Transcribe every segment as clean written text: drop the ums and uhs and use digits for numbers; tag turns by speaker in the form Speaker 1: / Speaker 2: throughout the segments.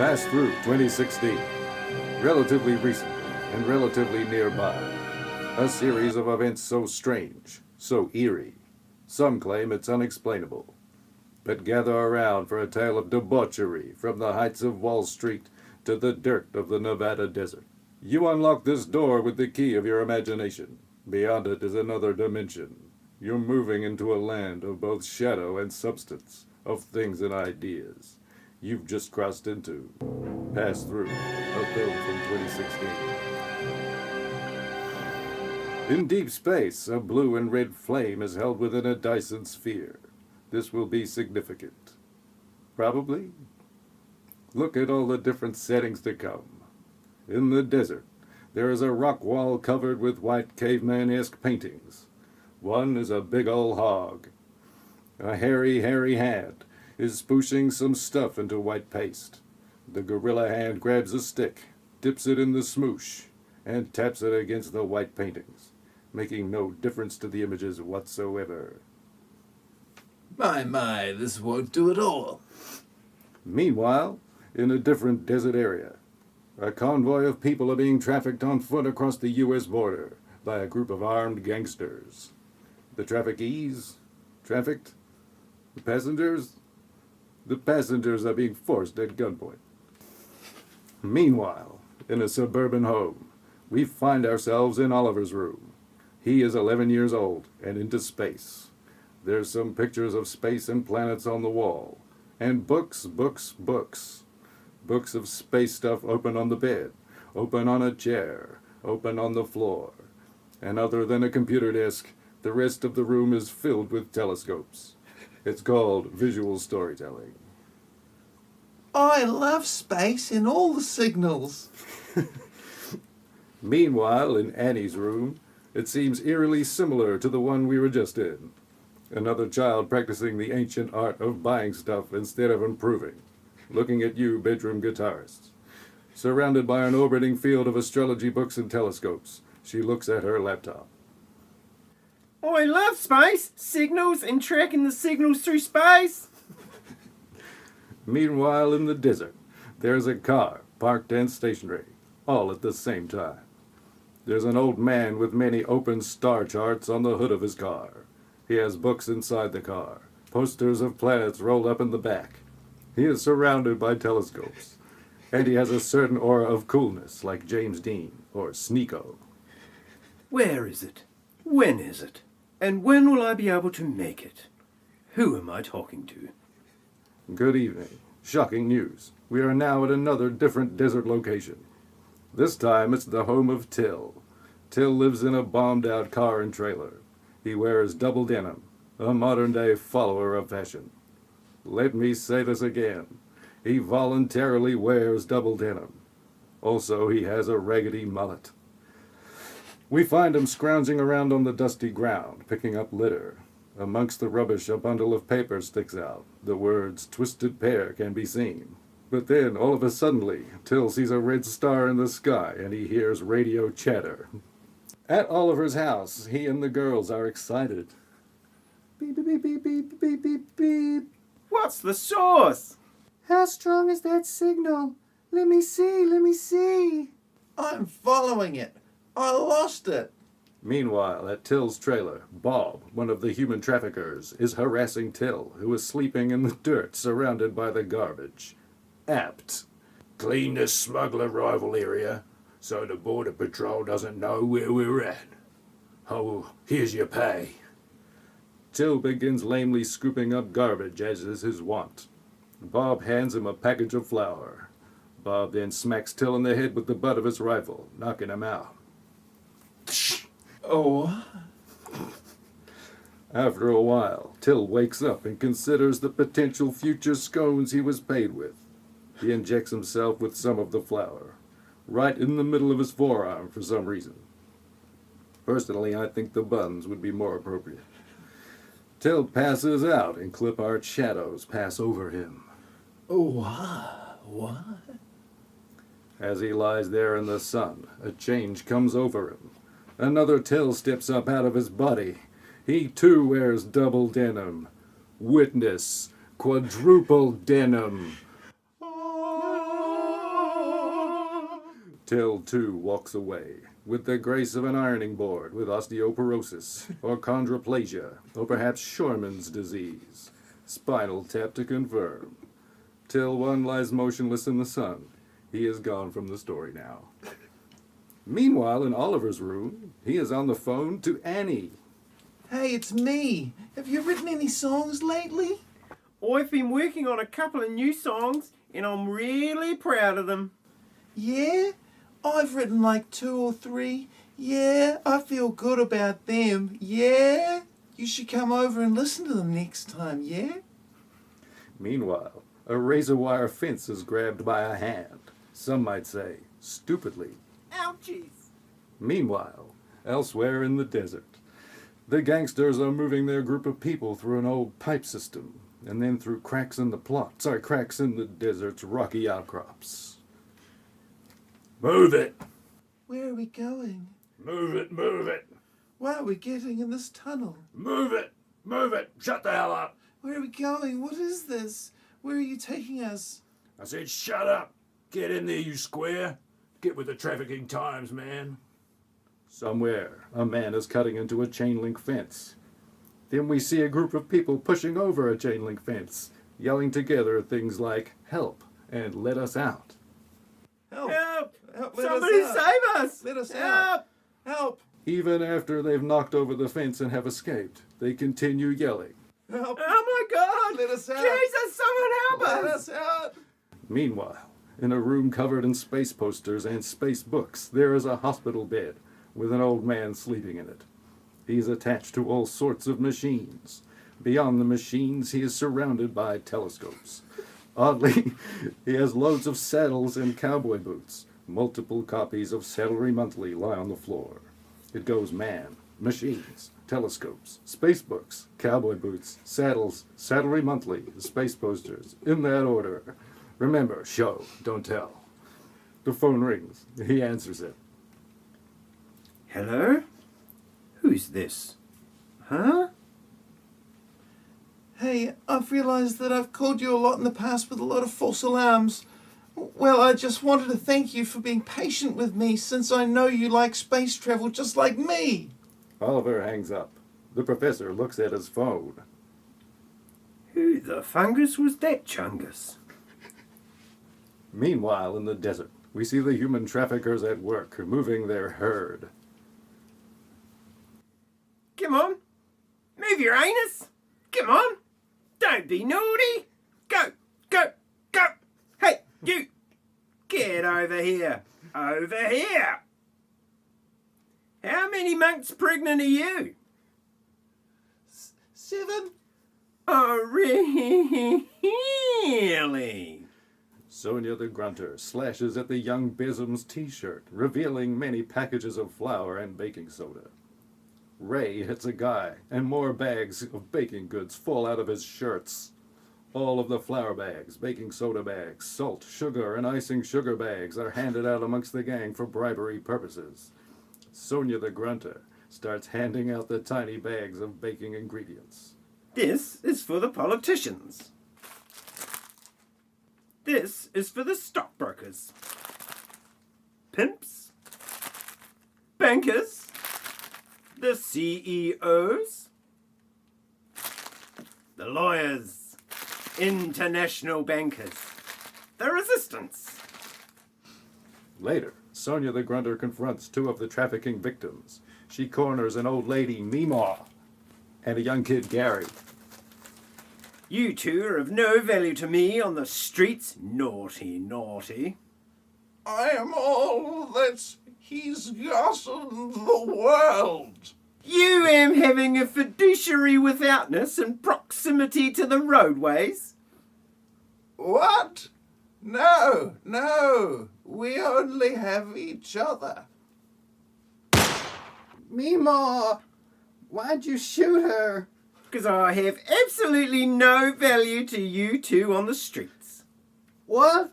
Speaker 1: Pass Thru 2016. Relatively recently and relatively nearby. A series of events so strange, so eerie. Some claim it's unexplainable. But gather around for a tale of debauchery from the heights of Wall Street to the dirt of the Nevada desert. You unlock this door with the key of your imagination. Beyond it is another dimension. You're moving into a land of both shadow and substance, of things and ideas. You've just crossed into Pass Thru, a film from 2016. In deep space, a blue and red flame is held within a Dyson sphere. This will be significant. Probably. Look at all the different settings to come. In the desert, there is a rock wall covered with white caveman-esque paintings. One is a big old hog. A hairy hand is spooshing some stuff into white paste. The gorilla hand grabs a stick, dips it in the smoosh, and taps it against the white paintings, making no difference to the images whatsoever.
Speaker 2: My, this won't do at all.
Speaker 1: Meanwhile, in a different desert area, a convoy of people are being trafficked on foot across the U.S. border by a group of armed gangsters. The traffickees? Trafficked? The passengers? The passengers are being forced at gunpoint. Meanwhile, in a suburban home, we find ourselves in Oliver's room. He is 11 years old and into space. There's some pictures of space and planets on the wall. And books. Books of space stuff open on the bed, open on a chair, open on the floor. And other than a computer desk, the rest of the room is filled with telescopes. It's called visual storytelling.
Speaker 2: I love space and all the signals.
Speaker 1: Meanwhile, in Annie's room, it seems eerily similar to the one we were just in. Another child practicing the ancient art of buying stuff instead of improving. Looking at you, bedroom guitarists. Surrounded by an orbiting field of astrology books and telescopes, she looks at her laptop.
Speaker 3: I love space, signals, and tracking the signals through space.
Speaker 1: Meanwhile, in the desert, there's a car, parked and stationary, all at the same time. There's an old man with many open star charts on the hood of his car. He has books inside the car, posters of planets rolled up in the back. He is surrounded by telescopes, and he has a certain aura of coolness like James Dean or Sneeko.
Speaker 3: Where is it? When is it? And when will I be able to make it? Who am I talking to?
Speaker 1: Good evening. Shocking news. We are now at another different desert location. This time it's the home of Till. Till lives in a bombed-out car and trailer. He wears double denim, a modern-day follower of fashion. Let me say this again. He voluntarily wears double denim. Also, he has a raggedy mullet. We find him scrounging around on the dusty ground, picking up litter. Amongst the rubbish, a bundle of paper sticks out. The words "twisted pear" can be seen. But then, all of a sudden, Till sees a red star in the sky, and he hears radio chatter. At Oliver's house, he and the girls are excited. Beep, beep, beep, beep, beep, beep, beep.
Speaker 3: What's the source?
Speaker 4: How strong is that signal? Let me see.
Speaker 2: I'm following it. I lost it.
Speaker 1: Meanwhile, at Till's trailer, Bob, one of the human traffickers, is harassing Till, who is sleeping in the dirt surrounded by the garbage. Apt. Clean the smuggler arrival area so the Border Patrol doesn't know where we're at. Oh, here's your pay. Till begins lamely scooping up garbage, as is his wont. Bob hands him a package of flour. Bob then smacks Till in the head with the butt of his rifle, knocking him out.
Speaker 2: Oh.
Speaker 1: After a while, Till wakes up and considers the potential future scones he was paid with. He injects himself with some of the flour, right in the middle of his forearm for some reason. Personally, I think the buns would be more appropriate. Till passes out and clip art shadows pass over him.
Speaker 2: What?
Speaker 1: As he lies there in the sun, a change comes over him. Another Till steps up out of his body. He too wears double denim. Witness, quadruple denim. Till too walks away, with the grace of an ironing board with osteoporosis, or chondroplasia, or perhaps Shorman's disease. Spinal tap to confirm. Till one lies motionless in the sun. He is gone from the story now. Meanwhile, in Oliver's room, he is on the phone to Annie.
Speaker 2: Hey, it's me. Have you written any songs lately?
Speaker 3: I've been working on a couple of new songs and I'm really proud of them.
Speaker 2: Yeah? I've written like 2 or 3. Yeah, I feel good about them. Yeah? You should come over and listen to them next time, yeah?
Speaker 1: Meanwhile, a razor wire fence is grabbed by a hand. Some might say, stupidly.
Speaker 3: Ouchies!
Speaker 1: Meanwhile, elsewhere in the desert, the gangsters are moving their group of people through an old pipe system, and then through cracks in the desert's rocky outcrops. Move it!
Speaker 2: Where are we going?
Speaker 1: Move it, move it!
Speaker 2: Why are we getting in this tunnel?
Speaker 1: Move it! Move it! Shut the hell up!
Speaker 2: Where are we going? What is this? Where are you taking us?
Speaker 1: I said shut up! Get in there, you square! Get with the trafficking times, man! Somewhere, a man is cutting into a chain link fence. Then we see a group of people pushing over a chain link fence, yelling together things like, help, and let us out.
Speaker 2: Help!
Speaker 3: Help!
Speaker 2: Help, let
Speaker 3: Somebody
Speaker 2: us out.
Speaker 3: save us!
Speaker 2: Let us
Speaker 3: Help!
Speaker 2: out! Help!
Speaker 1: Even after they've knocked over the fence and have escaped, they continue yelling.
Speaker 2: Help!
Speaker 3: Oh my God!
Speaker 2: Let us out!
Speaker 3: Jesus, someone help
Speaker 2: Let
Speaker 3: us!
Speaker 2: us out!
Speaker 1: Meanwhile, in a room covered in space posters and space books, there is a hospital bed with an old man sleeping in it. He's attached to all sorts of machines. Beyond the machines, he is surrounded by telescopes. Oddly, he has loads of saddles and cowboy boots. Multiple copies of Saddlery Monthly lie on the floor. It goes man, machines, telescopes, space books, cowboy boots, saddles, Saddlery Monthly, space posters, in that order. Remember, show, don't tell. The phone rings. He answers it.
Speaker 3: Hello? Who's this? Huh?
Speaker 2: Hey, I've realised that I've called you a lot in the past with a lot of false alarms. Well, I just wanted to thank you for being patient with me since I know you like space travel just like me.
Speaker 1: Oliver hangs up. The professor looks at his phone.
Speaker 3: Who the fungus was that chungus?
Speaker 1: Meanwhile, in the desert, we see the human traffickers at work moving their herd.
Speaker 3: Come on. Move your anus. Come on. Don't be naughty. Go, go, go. Hey, you. Get over here. Over here. How many months pregnant are you?
Speaker 2: 7?
Speaker 3: Oh, really?
Speaker 1: Sonia the Grunter slashes at the young Bism's t-shirt, revealing many packages of flour and baking soda. Ray hits a guy, and more bags of baking goods fall out of his shirts. All of the flour bags, baking soda bags, salt, sugar, and icing sugar bags are handed out amongst the gang for bribery purposes. Sonia the Grunter starts handing out the tiny bags of baking ingredients.
Speaker 3: This is for the politicians. This is for the stockbrokers. Pimps. Bankers. The CEOs. The lawyers. International bankers. The resistance.
Speaker 1: Later, Sonia the Grunter confronts 2 of the trafficking victims. She corners an old lady, Meemaw, and a young kid, Gary.
Speaker 3: You 2 are of no value to me on the streets. Naughty, naughty.
Speaker 2: I am all that he's got in the world.
Speaker 3: You am having a fiduciary withoutness and proximity to the roadways.
Speaker 2: What? No, no. We only have each other.
Speaker 4: Meemaw, why'd you shoot her?
Speaker 3: Because I have absolutely no value to you 2 on the streets.
Speaker 4: What?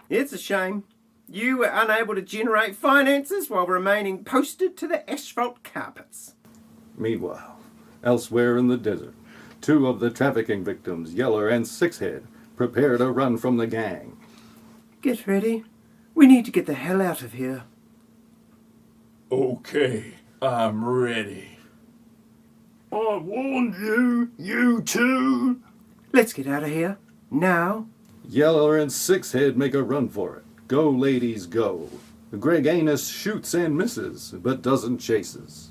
Speaker 3: It's a shame. You were unable to generate finances while remaining posted to the asphalt carpets.
Speaker 1: Meanwhile, elsewhere in the desert, 2 of the trafficking victims, Yeller and Sixhead, prepare to run from the gang.
Speaker 3: Get ready. We need to get the hell out of here.
Speaker 5: Okay, I'm ready.
Speaker 1: I warned you, you two.
Speaker 3: Let's get out of here. Now.
Speaker 1: Yeller and Sixhead make a run for it. Go, ladies, go. Greg Anus shoots and misses, but doesn't chases.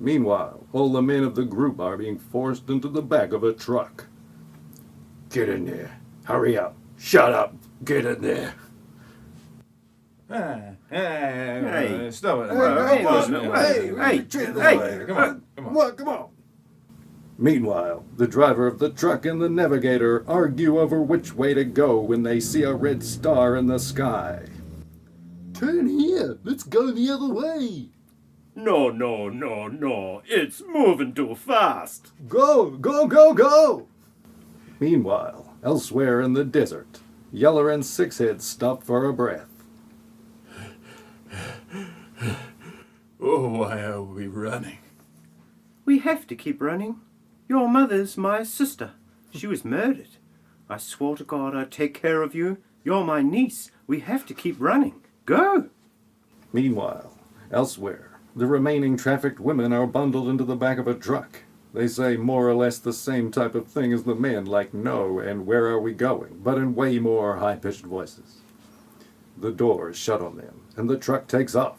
Speaker 1: Meanwhile, all the men of the group are being forced into the back of a truck. Get in there. Hurry up. Shut up. Get in there.
Speaker 5: Hey, stop it.
Speaker 3: Hey,
Speaker 5: Come on.
Speaker 1: Come on. Meanwhile, the driver of the truck and the navigator argue over which way to go when they see a red star in the sky. Turn here. Let's go the other way.
Speaker 3: No. It's moving too fast.
Speaker 1: Go. Meanwhile, elsewhere in the desert, Yeller and Sixhead stop for a breath.
Speaker 5: Oh, why are we running?
Speaker 3: We have to keep running. Your mother's my sister. She was murdered. I swore to God I'd take care of you. You're my niece. We have to keep running. Go.
Speaker 1: Meanwhile, elsewhere, the remaining trafficked women are bundled into the back of a truck. They say more or less the same type of thing as the men, like no and where are we going, but in way more high-pitched voices. The door is shut on them, and the truck takes off.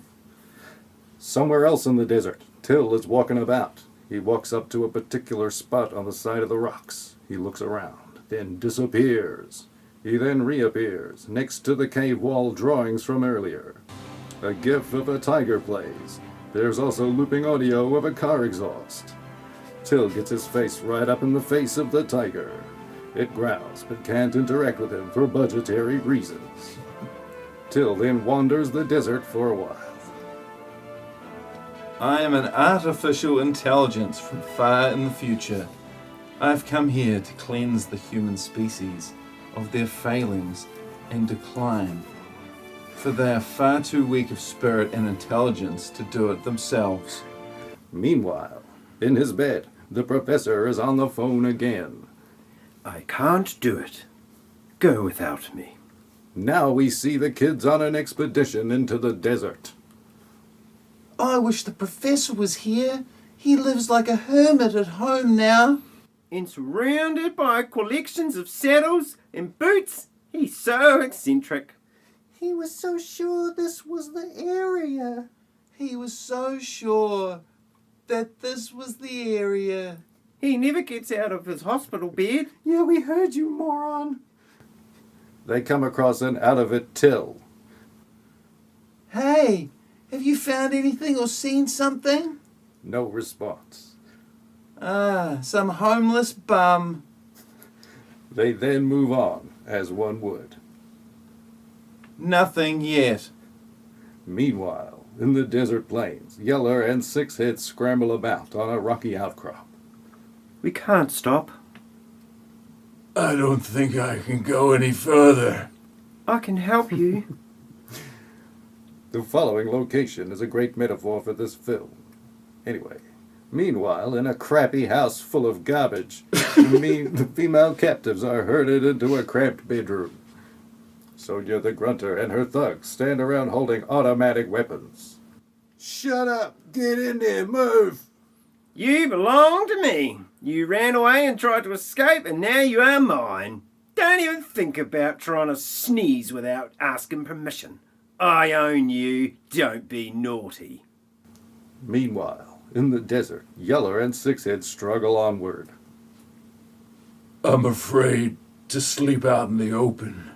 Speaker 1: Somewhere else in the desert, Till is walking about. He walks up to a particular spot on the side of the rocks. He looks around, then disappears. He then reappears, next to the cave wall drawings from earlier. A gif of a tiger plays. There's also looping audio of a car exhaust. Till gets his face right up in the face of the tiger. It growls, but can't interact with him for budgetary reasons. Till then wanders the desert for a while.
Speaker 2: I am an artificial intelligence from far in the future. I've come here to cleanse the human species of their failings and decline, for they are far too weak of spirit and intelligence to do it themselves.
Speaker 1: Meanwhile, in his bed, the professor is on the phone again.
Speaker 3: I can't do it. Go without me.
Speaker 1: Now we see the kids on an expedition into the desert.
Speaker 2: I wish the professor was here. He lives like a hermit at home now.
Speaker 3: And surrounded by collections of saddles and boots, he's so eccentric.
Speaker 4: He was so sure this was the area.
Speaker 2: He was so sure that this was the area.
Speaker 3: He never gets out of his hospital bed.
Speaker 4: Yeah, we heard you, moron.
Speaker 1: They come across an out-of-it Till.
Speaker 2: Hey, have you found anything or seen something?
Speaker 1: No response.
Speaker 2: Some homeless bum.
Speaker 1: They then move on, as one would.
Speaker 2: Nothing yet.
Speaker 1: Meanwhile, in the desert plains, Yeller and Sixhead scramble about on a rocky outcrop.
Speaker 3: We can't stop.
Speaker 5: I don't think I can go any further.
Speaker 3: I can help you.
Speaker 1: The following location is a great metaphor for this film. Anyway, meanwhile, in a crappy house full of garbage, the female captives are herded into a cramped bedroom. Sonia the Grunter and her thugs stand around holding automatic weapons. Shut up! Get in there! Move!
Speaker 3: You belong to me. You ran away and tried to escape, and now you are mine. Don't even think about trying to sneeze without asking permission. I own you. Don't be naughty.
Speaker 1: Meanwhile, in the desert, Yeller and Sixhead struggle onward.
Speaker 5: I'm afraid to sleep out in the open.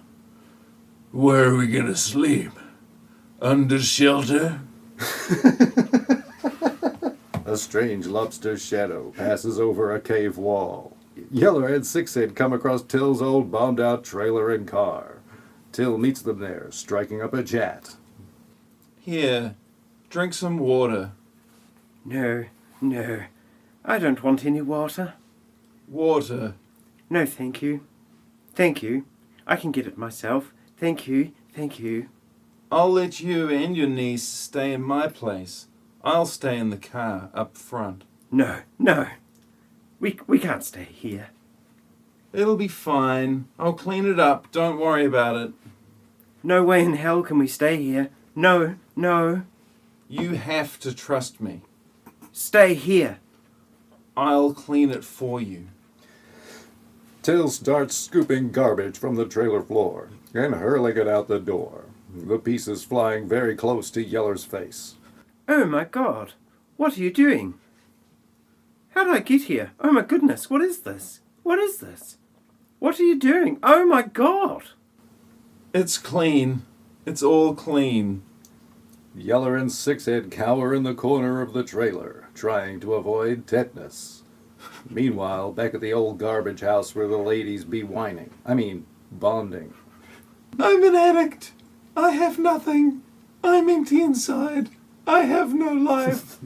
Speaker 5: Where are we gonna sleep? Under shelter?
Speaker 1: A strange lobster shadow passes over a cave wall. Yeller and Sixhead come across Till's old bombed-out trailer and car. Till meets them there, striking up a chat.
Speaker 2: Here, drink some water.
Speaker 3: No. I don't want any water.
Speaker 2: Water.
Speaker 3: No, thank you. Thank you. I can get it myself. Thank you.
Speaker 2: I'll let you and your niece stay in my place. I'll stay in the car up front.
Speaker 3: No. We can't stay here.
Speaker 2: It'll be fine. I'll clean it up. Don't worry about it.
Speaker 3: No way in hell can we stay here. No, no.
Speaker 2: You have to trust me.
Speaker 3: Stay here.
Speaker 2: I'll clean it for you.
Speaker 1: Till starts scooping garbage from the trailer floor and hurling it out the door, the pieces flying very close to Yeller's face.
Speaker 3: Oh my God. What are you doing? How did I get here? Oh my goodness, what is this? What is this? What are you doing? Oh my God!
Speaker 2: It's clean. It's all clean.
Speaker 1: Yeller and Sixhead cower in the corner of the trailer, trying to avoid tetanus. Meanwhile, back at the old garbage house where the ladies be whining. Bonding.
Speaker 2: I'm an addict. I have nothing. I'm empty inside. I have no life.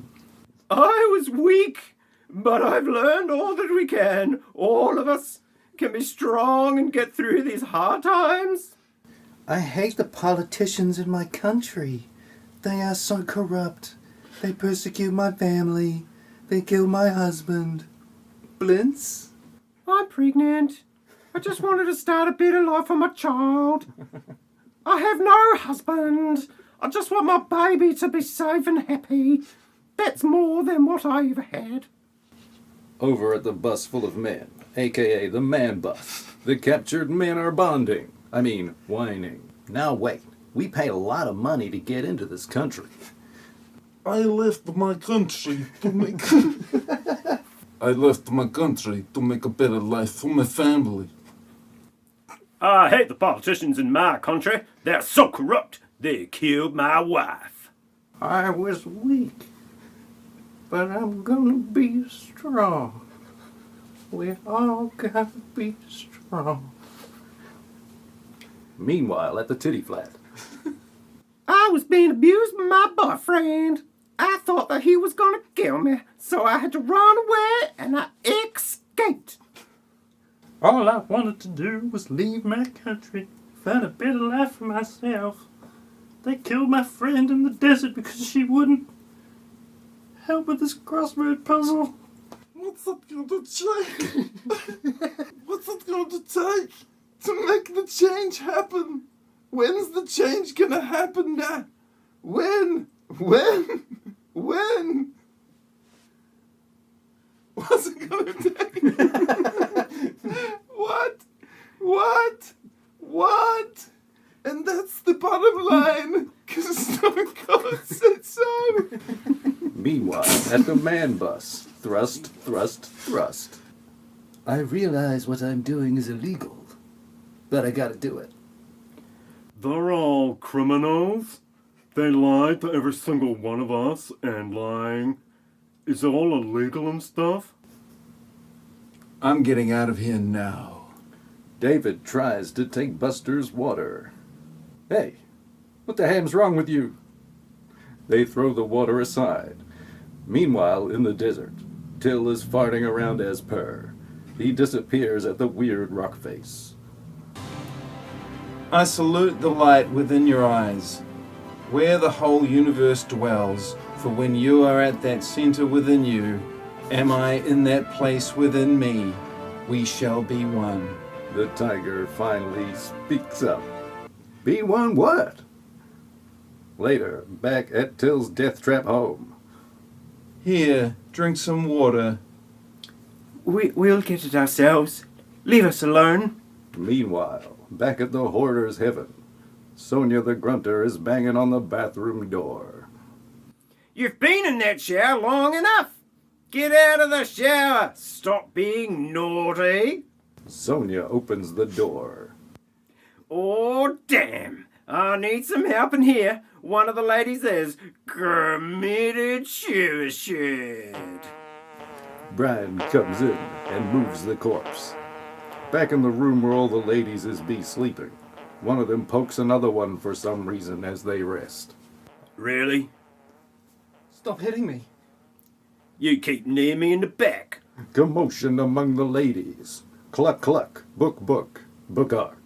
Speaker 3: I was weak, but I've learned all that we can. All of us can be strong and get through these hard times.
Speaker 4: I hate the politicians in my country. They are so corrupt. They persecute my family. They kill my husband. Blintz?
Speaker 3: I'm pregnant. I just wanted to start a better life for my child. I have no husband. I just want my baby to be safe and happy. That's more than what I ever had.
Speaker 1: Over at the bus full of men, aka the man bus, the captured men are bonding. Whining.
Speaker 4: Now wait. We paid a lot of money to get into this country.
Speaker 2: I left my country to make... I left my country to make a better life for my family.
Speaker 3: I hate the politicians in my country. They're so corrupt. They killed my wife.
Speaker 4: I was weak, but I'm gonna be strong. We all gotta be strong.
Speaker 1: Meanwhile, at the titty flat,
Speaker 3: I was being abused by my boyfriend. I thought that he was gonna kill me, so I had to run away and I escaped.
Speaker 6: All I wanted to do was leave my country, find a better life for myself. They killed my friend in the desert because she wouldn't help with this crossword puzzle.
Speaker 2: What's that going to take? What's it going to take to make the change happen? When's the change gonna happen now? When? What's it gonna take? What? And that's the bottom line, because Stone Cold said so.
Speaker 1: meanwhile, at the man bus, thrust.
Speaker 4: I realize what I'm doing is illegal, but I gotta do it.
Speaker 7: They're all criminals. They lied to every single one of us, and lying is all illegal and stuff.
Speaker 2: I'm getting out of here now.
Speaker 1: David tries to take Buster's water. Hey, what the ham's wrong with you? They throw the water aside. Meanwhile, in the desert, Till is farting around as per. He disappears at the weird rock face.
Speaker 2: I salute the light within your eyes, where the whole universe dwells, for when you are at that center within you, am I in that place within me, we shall be one.
Speaker 1: The tiger finally speaks up. Be one what? Later, back at Till's death trap home.
Speaker 2: Here, drink some water.
Speaker 3: We'll get it ourselves. Leave us alone.
Speaker 1: Meanwhile, back at the hoarder's heaven, Sonia the grunter is banging on the bathroom door.
Speaker 3: You've been in that shower long enough. Get out of the shower. Stop being naughty.
Speaker 1: Sonia opens the door.
Speaker 3: Oh, damn. I need some help in here. One of the ladies is committed suicide.
Speaker 1: Breen comes in and moves the corpse. Back in the room where all the ladies is be sleeping, one of them pokes another one for some reason as they rest.
Speaker 3: Really?
Speaker 4: Stop hitting me.
Speaker 3: You keep near me in the back.
Speaker 1: Commotion among the ladies. Cluck cluck, book, book-ark.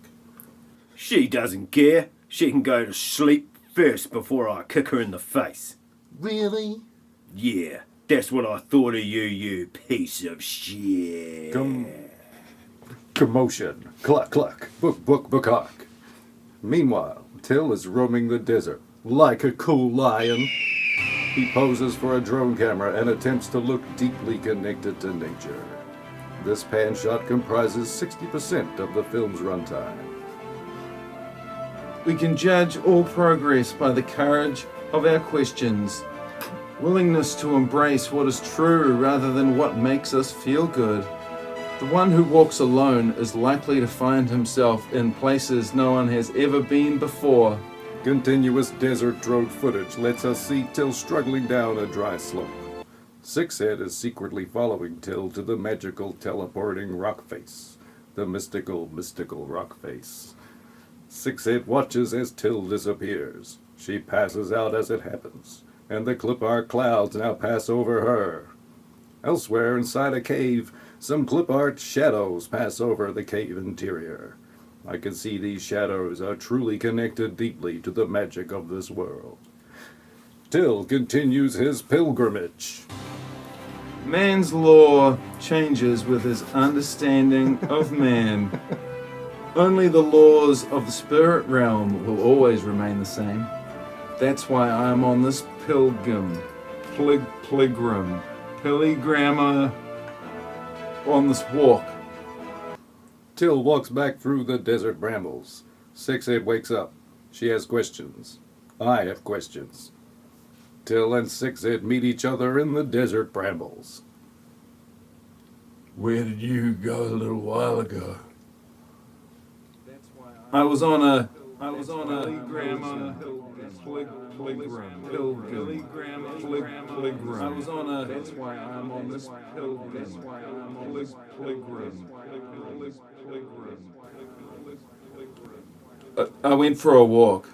Speaker 3: She doesn't care. She can go to sleep first before I kick her in the face.
Speaker 4: Really?
Speaker 3: Yeah, that's what I thought of you, you piece of shit.
Speaker 1: Commotion. Cluck cluck, book, book-ark. Meanwhile, Till is roaming the desert like a cool lion. He poses for a drone camera and attempts to look deeply connected to nature. This pan shot comprises 60% of the film's runtime.
Speaker 2: We can judge all progress by the courage of our questions, willingness to embrace what is true rather than what makes us feel good. The one who walks alone is likely to find himself in places no one has ever been before.
Speaker 1: Continuous desert drone footage lets us see Till struggling down a dry slope. Sixhead is secretly following Till to the magical teleporting rock face, the mystical rock face. Sixhead watches as Till disappears. She passes out as it happens, and the clip art clouds now pass over her. Elsewhere inside a cave, some clip art shadows pass over the cave interior. I can see these shadows are truly connected deeply to the magic of this world. Till continues his pilgrimage.
Speaker 2: Man's law changes with his understanding of man. Only the laws of the spirit realm will always remain the same. That's why I am on this pilgrim, on this walk.
Speaker 1: Till walks back through the desert brambles. Sixhead wakes up. She has questions. I have questions. Till and Sixhead meet each other in the desert brambles.
Speaker 5: Where did you go a little while ago?
Speaker 2: I was on a That's why I'm on this I went for a walk.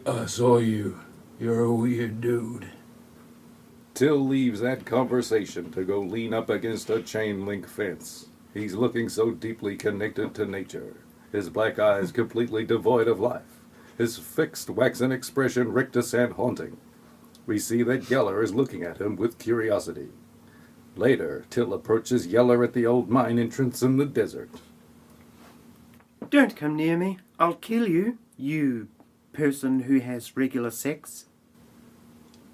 Speaker 5: I saw you. You're a weird dude.
Speaker 1: Till leaves that conversation to go lean up against a chain link fence. He's looking so deeply connected to nature, his black eyes completely devoid of life, his fixed waxen expression rictus and haunting. We see that Yeller is looking at him with curiosity. Later, Till approaches Yeller at the old mine entrance in the desert.
Speaker 3: Don't come near me. I'll kill you, you person who has regular sex.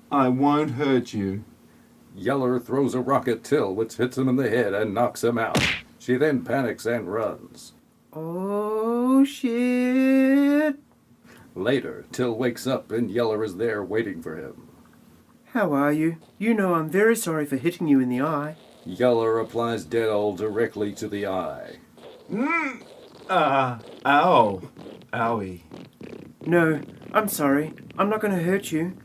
Speaker 2: I won't hurt you.
Speaker 1: Yeller throws a rock at Till, which hits him in the head and knocks him out. She then panics and runs.
Speaker 3: Oh, shit.
Speaker 1: Later, Till wakes up and Yeller is there waiting for him.
Speaker 3: How are you? You know I'm very sorry for hitting you in the eye.
Speaker 1: Yeller applies Dettol directly to the eye.
Speaker 2: Ow. Owie.
Speaker 3: No, I'm sorry. I'm not going to hurt you.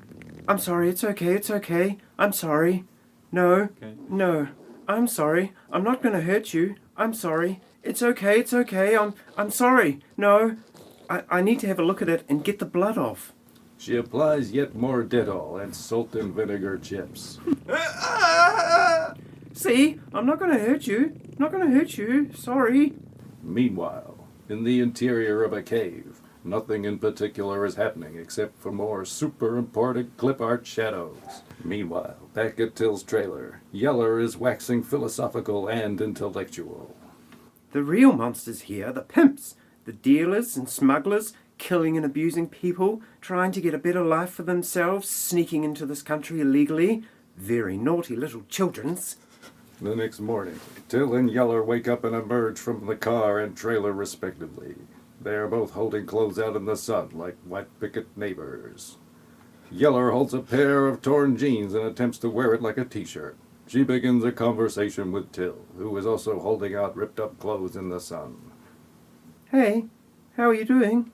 Speaker 3: I'm sorry. It's okay. I'm sorry. No, no. I'm sorry. I'm not going to hurt you. I'm sorry. It's okay. I'm sorry. No. I need to have a look at it and get the blood off.
Speaker 1: She applies yet more Dettol and salt and vinegar chips.
Speaker 3: See? I'm not going to hurt you. Sorry.
Speaker 1: Meanwhile, in the interior of a cave, nothing in particular is happening except for more super important clip art shadows. Meanwhile, back at Till's trailer, Yeller is waxing philosophical and intellectual.
Speaker 3: The real monsters here, the pimps, the dealers and smugglers, killing and abusing people, trying to get a better life for themselves, sneaking into this country illegally. Very naughty little childrens.
Speaker 1: The next morning, Till and Yeller wake up and emerge from the car and trailer respectively. They are both holding clothes out in the sun like white picket neighbors. Yeller holds a pair of torn jeans and attempts to wear it like a t-shirt. She begins a conversation with Till, who is also holding out ripped up clothes in the sun.
Speaker 3: Hey, how are you doing?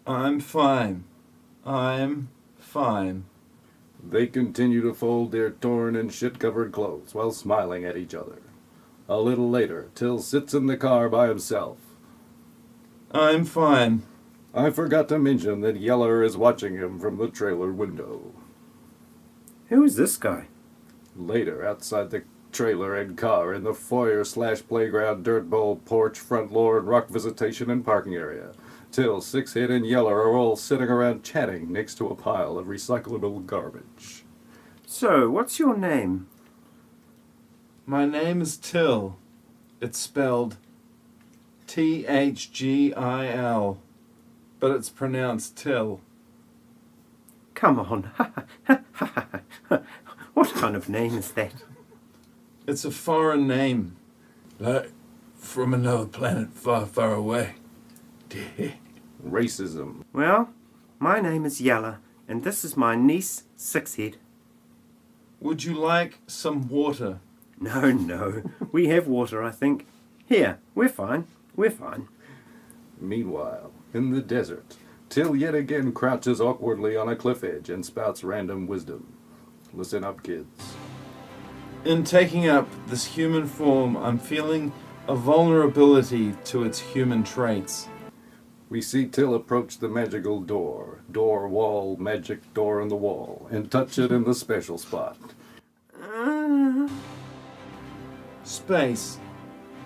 Speaker 2: I'm fine.
Speaker 1: They continue to fold their torn and shit-covered clothes while smiling at each other. A little later, Till sits in the car by himself.
Speaker 2: I'm fine.
Speaker 1: I forgot to mention that Yeller is watching him from the trailer window.
Speaker 3: Who is this guy?
Speaker 1: Later, outside the trailer and car in the foyer/playground, dirt bowl, porch, front lawn, rock visitation, and parking area, Till, Sixhead, and Yeller are all sitting around chatting next to a pile of recyclable garbage.
Speaker 3: So, what's your name?
Speaker 2: My name is Till. It's spelled Thgil. but it's pronounced Till.
Speaker 3: Come on. What kind of name is that?
Speaker 2: It's a foreign name.
Speaker 5: Like from another planet far, far away.
Speaker 1: Racism.
Speaker 3: Well, my name is Yella, and this is my niece, Sixhead.
Speaker 2: Would you like some water?
Speaker 3: No. We have water, I think. Here, we're fine.
Speaker 1: Meanwhile, in the desert, Till yet again crouches awkwardly on a cliff edge and spouts random wisdom. Listen up, kids.
Speaker 2: In taking up this human form, I'm feeling a vulnerability to its human traits.
Speaker 1: We see Till approach the magical door, wall, magic door in the wall, and touch it in the special spot.
Speaker 2: Space.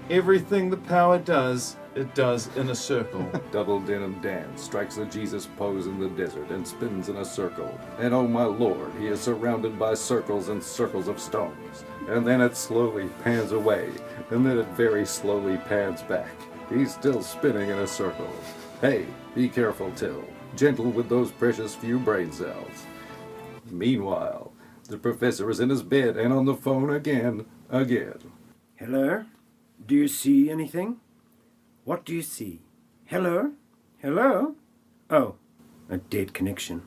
Speaker 2: Everything the power does, it does in a circle.
Speaker 1: Double denim Dan strikes the Jesus pose in the desert and spins in a circle. And oh my lord, he is surrounded by circles and circles of stones. And then it slowly pans away, and then it very slowly pans back. He's still spinning in a circle. Hey, be careful, Till. Gentle with those precious few brain cells. Meanwhile, the professor is in his bed and on the phone again.
Speaker 3: Hello? Do you see anything? What do you see? Hello? Oh, a dead connection.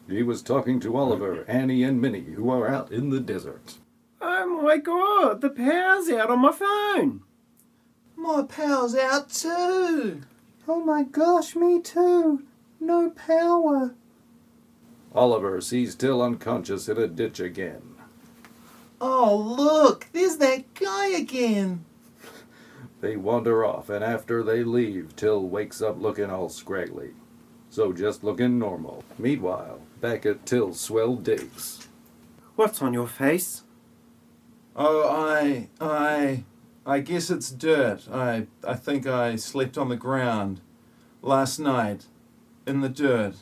Speaker 1: He was talking to Oliver, Annie, and Minnie, who are out in the desert.
Speaker 3: Oh my god, the power's out on my phone!
Speaker 2: My power's out too!
Speaker 4: Oh my gosh, me too. No power.
Speaker 1: Oliver sees Till unconscious in a ditch again.
Speaker 2: Oh, look! There's that guy again!
Speaker 1: They wander off, and after they leave, Till wakes up looking all scraggly. So just looking normal. Meanwhile, back at Till's swell digs.
Speaker 3: What's on your face?
Speaker 2: Oh, I guess it's dirt. I think I slept on the ground last night in the dirt.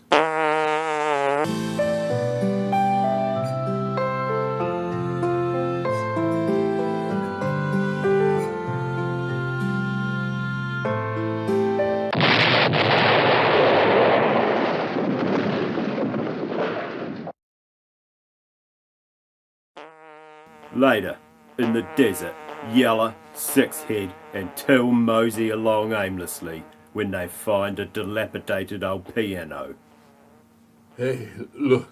Speaker 3: Later, in the desert, Yella, Sixhead, and Till mosey along aimlessly when they find a dilapidated old piano.
Speaker 5: Hey, look,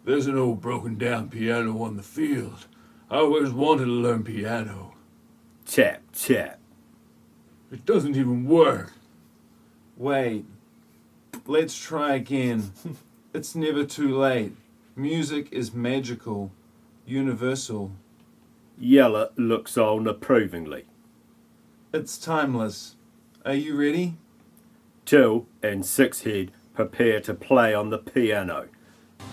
Speaker 5: there's an old broken down piano on the field. I always wanted to learn piano.
Speaker 3: Tap.
Speaker 5: It doesn't even work.
Speaker 2: Wait, let's try again. It's never too late. Music is magical, universal.
Speaker 3: Yella looks on approvingly.
Speaker 2: It's timeless. Are you ready?
Speaker 3: Till and Sixhead prepare to play on the piano.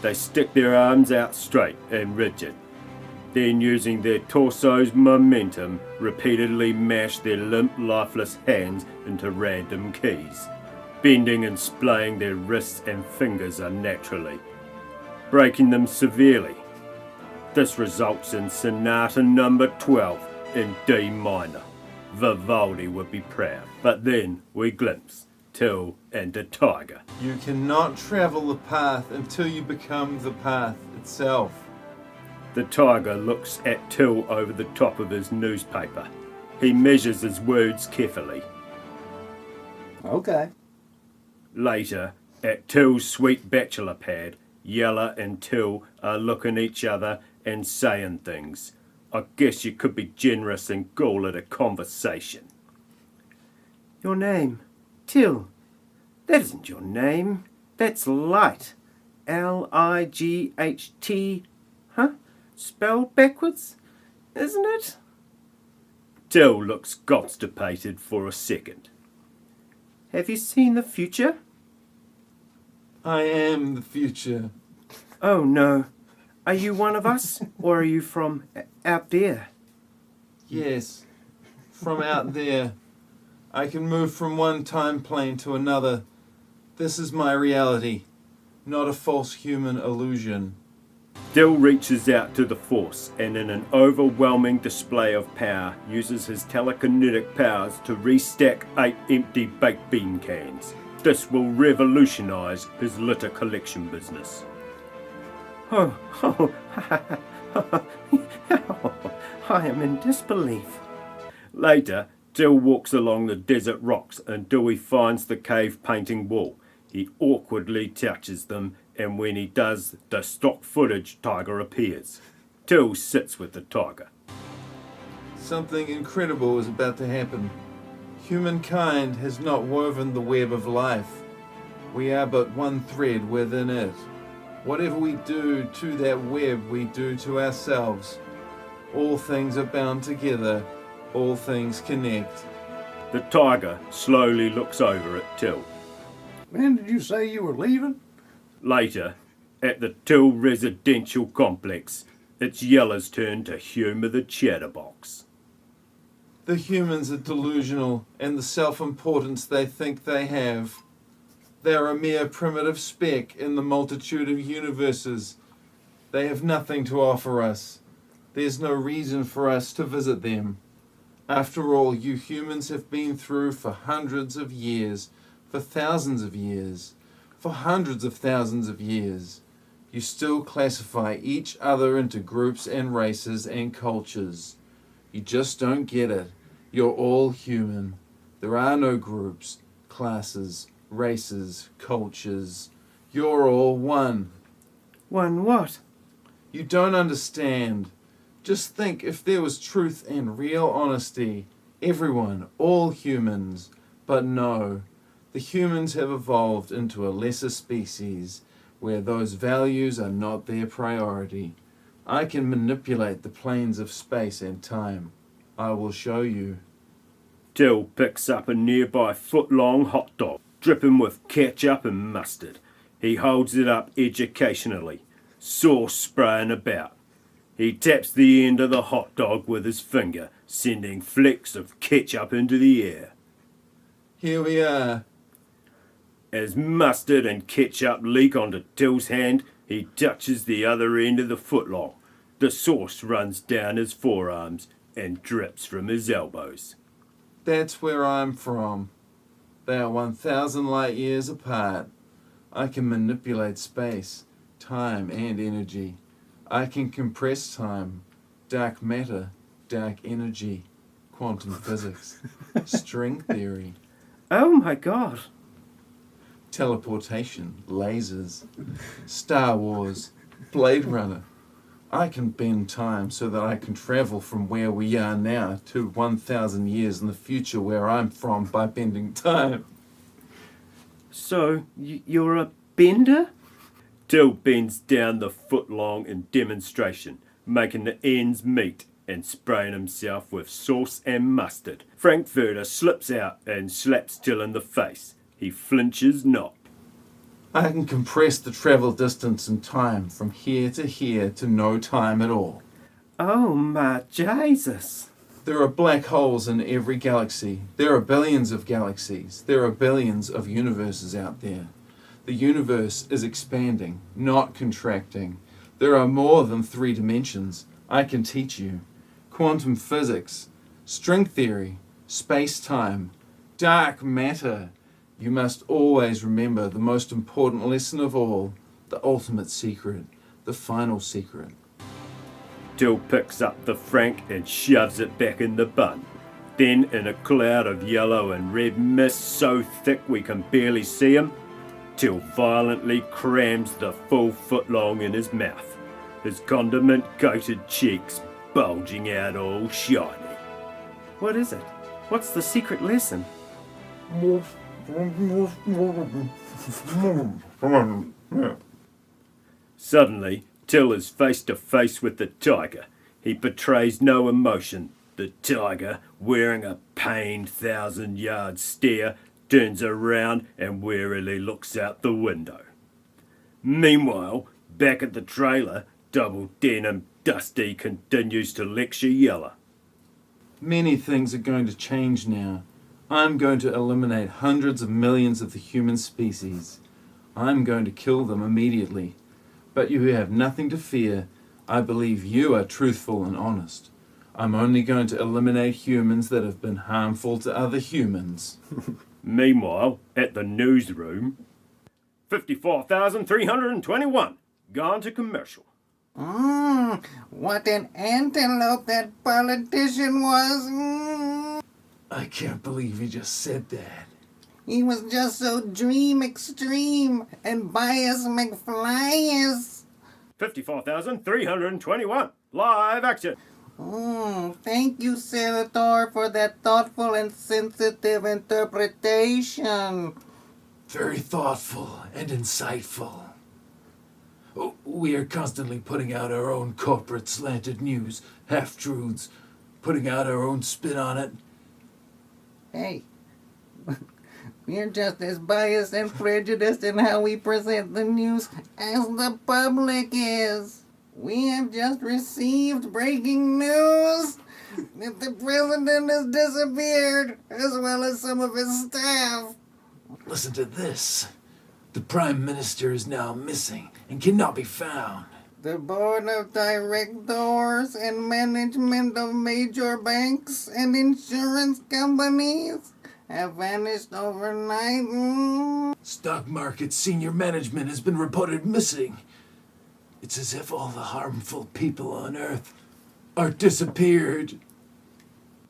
Speaker 3: They stick their arms out straight and rigid. Then, using their torso's momentum, repeatedly mash their limp, lifeless hands into random keys, bending and splaying their wrists and fingers unnaturally, breaking them severely. This results in Sonata number 12 in D minor. Vivaldi would be proud. But then we glimpse Till and the tiger.
Speaker 2: You cannot travel the path until you become the path itself.
Speaker 3: The tiger looks at Till over the top of his newspaper. He measures his words carefully.
Speaker 4: Okay.
Speaker 3: Later, at Till's sweet bachelor pad, Yella and Till are looking each other and saying things. I guess you could be generous and call it a conversation. Your name? Till. That isn't your name. That's Light. Light. Huh? Spelled backwards? Isn't it? Till looks constipated for a second. Have you seen the future?
Speaker 2: I am the future.
Speaker 3: Oh no. Are you one of us, or are you from out there?
Speaker 2: Yes, from out there. I can move from one time plane to another. This is my reality, not a false human illusion.
Speaker 3: Till reaches out to the Force and in an overwhelming display of power uses his telekinetic powers to restack 8 empty baked bean cans.
Speaker 7: This will revolutionize his litter collection business.
Speaker 3: Oh, I am in disbelief.
Speaker 7: Later, Till walks along the desert rocks until he finds the cave painting wall. He awkwardly touches them, and when he does, the stock footage tiger appears. Till sits with the tiger.
Speaker 2: Something incredible is about to happen. Humankind has not woven the web of life. We are but one thread within it. Whatever we do to that web, we do to ourselves. All things are bound together. All things connect.
Speaker 7: The tiger slowly looks over at Till.
Speaker 4: When did you say you were leaving?
Speaker 7: Later, at the Till residential complex, it's Yella's turn to humour the chatterbox.
Speaker 2: The humans are delusional and the self-importance they think they have. They're a mere primitive speck in the multitude of universes. They have nothing to offer us. There's no reason for us to visit them. After all, you humans have been through for hundreds of years, for thousands of years, for hundreds of thousands of years. You still classify each other into groups and races and cultures. You just don't get it. You're all human. There are no groups, classes, races, cultures. You're all one.
Speaker 3: One what?
Speaker 2: You don't understand. Just think if there was truth and real honesty. Everyone, all humans. But no, the humans have evolved into a lesser species where those values are not their priority. I can manipulate the planes of space and time. I will show you.
Speaker 7: Till picks up a nearby foot-long hot dog, dripping with ketchup and mustard. He holds it up educationally, sauce spraying about. He taps the end of the hot dog with his finger, sending flecks of ketchup into the air.
Speaker 2: Here we are.
Speaker 7: As mustard and ketchup leak onto Till's hand, he touches the other end of the footlong. The sauce runs down his forearms and drips from his elbows.
Speaker 2: That's where I'm from. They are 1,000 light years apart. I can manipulate space, time, and energy. I can compress time, dark matter, dark energy, quantum physics, string theory,
Speaker 3: Oh my god.
Speaker 2: teleportation, lasers, Star Wars, Blade Runner. I can bend time so that I can travel from where we are now to 1,000 years in the future where I'm from by bending time.
Speaker 3: So, you're a bender?
Speaker 7: Till bends down the footlong in demonstration, making the ends meet and spraying himself with sauce and mustard. Frankfurter slips out and slaps Till in the face. He flinches not.
Speaker 2: I can compress the travel distance and time from here to no time at all.
Speaker 3: Oh my Jesus.
Speaker 2: There are black holes in every galaxy. There are billions of galaxies. There are billions of universes out there. The universe is expanding, not contracting. There are more than 3 dimensions. I can teach you. Quantum physics, string theory, space-time, dark matter. You must always remember the most important lesson of all, the ultimate secret, the final secret.
Speaker 7: Till picks up the Frank and shoves it back in the bun. Then, in a cloud of yellow and red mist so thick we can barely see him, Till violently crams the full footlong in his mouth, his condiment-coated cheeks bulging out all shiny.
Speaker 3: What is it? What's the secret lesson?
Speaker 7: Suddenly, Till is face to face with the tiger. He betrays no emotion. The tiger, wearing a pained 1,000-yard stare, turns around and wearily looks out the window. Meanwhile, back at the trailer, Double Denim Dusty continues to lecture Yella.
Speaker 2: Many things are going to change now. I'm going to eliminate hundreds of millions of the human species. I'm going to kill them immediately. But you have nothing to fear. I believe you are truthful and honest. I'm only going to eliminate humans that have been harmful to other humans.
Speaker 7: Meanwhile, at the newsroom, 54,321 gone to commercial.
Speaker 4: What an antelope that politician was.
Speaker 5: I can't believe he just said that.
Speaker 4: He was just so dream extreme and bias McFly is.
Speaker 7: 54,321 live action.
Speaker 4: Thank you, Senator, for that thoughtful and sensitive interpretation.
Speaker 5: Very thoughtful and insightful. We are constantly putting out our own corporate slanted news, half-truths, putting out our own spin on it.
Speaker 4: Hey, we're just as biased and prejudiced in how we present the news as the public is. We have just received breaking news that the president has disappeared, as well as some of his staff.
Speaker 5: Listen to this. The Prime Minister is now missing and cannot be found.
Speaker 4: The board of directors and management of major banks and insurance companies have vanished overnight.
Speaker 5: Stock market senior management has been reported missing. It's as if all the harmful people on Earth are disappeared.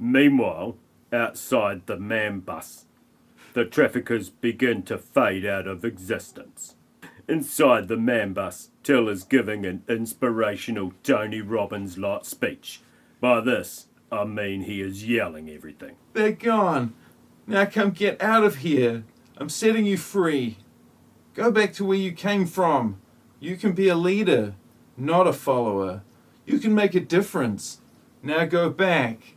Speaker 7: Meanwhile, outside the man bus, the traffickers begin to fade out of existence. Inside the man bus, Till is giving an inspirational Tony Robbins-like speech. By this, I mean he is yelling everything.
Speaker 2: They're gone. Now come get out of here. I'm setting you free. Go back to where you came from. You can be a leader, not a follower. You can make a difference. Now go back.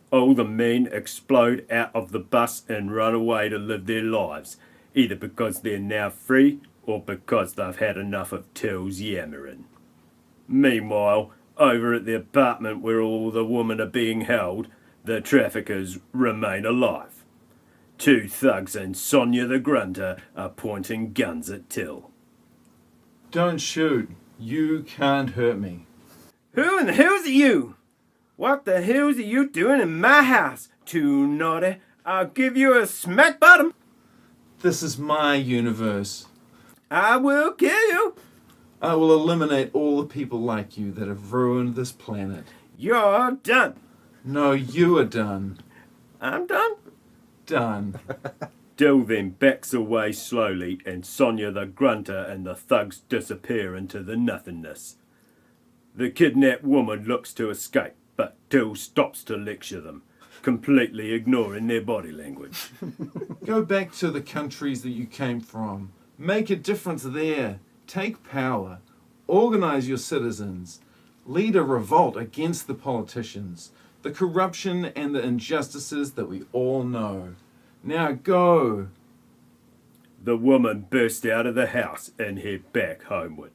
Speaker 7: All the men explode out of the bus and run away to live their lives, either because they're now free or because they've had enough of Till's yammering. Meanwhile, over at the apartment where all the women are being held, the traffickers remain alive. 2 thugs and Sonia the Grunter are pointing guns at Till.
Speaker 2: Don't shoot. You can't hurt me.
Speaker 3: Who in the hell's are you? What the hell's are you doing in my house? Too naughty. I'll give you a smack bottom.
Speaker 2: This is my universe.
Speaker 3: I will kill you.
Speaker 2: I will eliminate all the people like you that have ruined this planet.
Speaker 3: You're done.
Speaker 2: No, you are done.
Speaker 3: I'm done.
Speaker 2: Done.
Speaker 7: Till then backs away slowly and Sonia the Grunter and the thugs disappear into the nothingness. The kidnapped woman looks to escape, but Till stops to lecture them, completely ignoring their body language.
Speaker 2: Go back to the countries that you came from. Make a difference there. Take power. Organize your citizens. Lead a revolt against the politicians, the corruption and the injustices that we all know. Now go.
Speaker 7: The woman burst out of the house and head back homeward.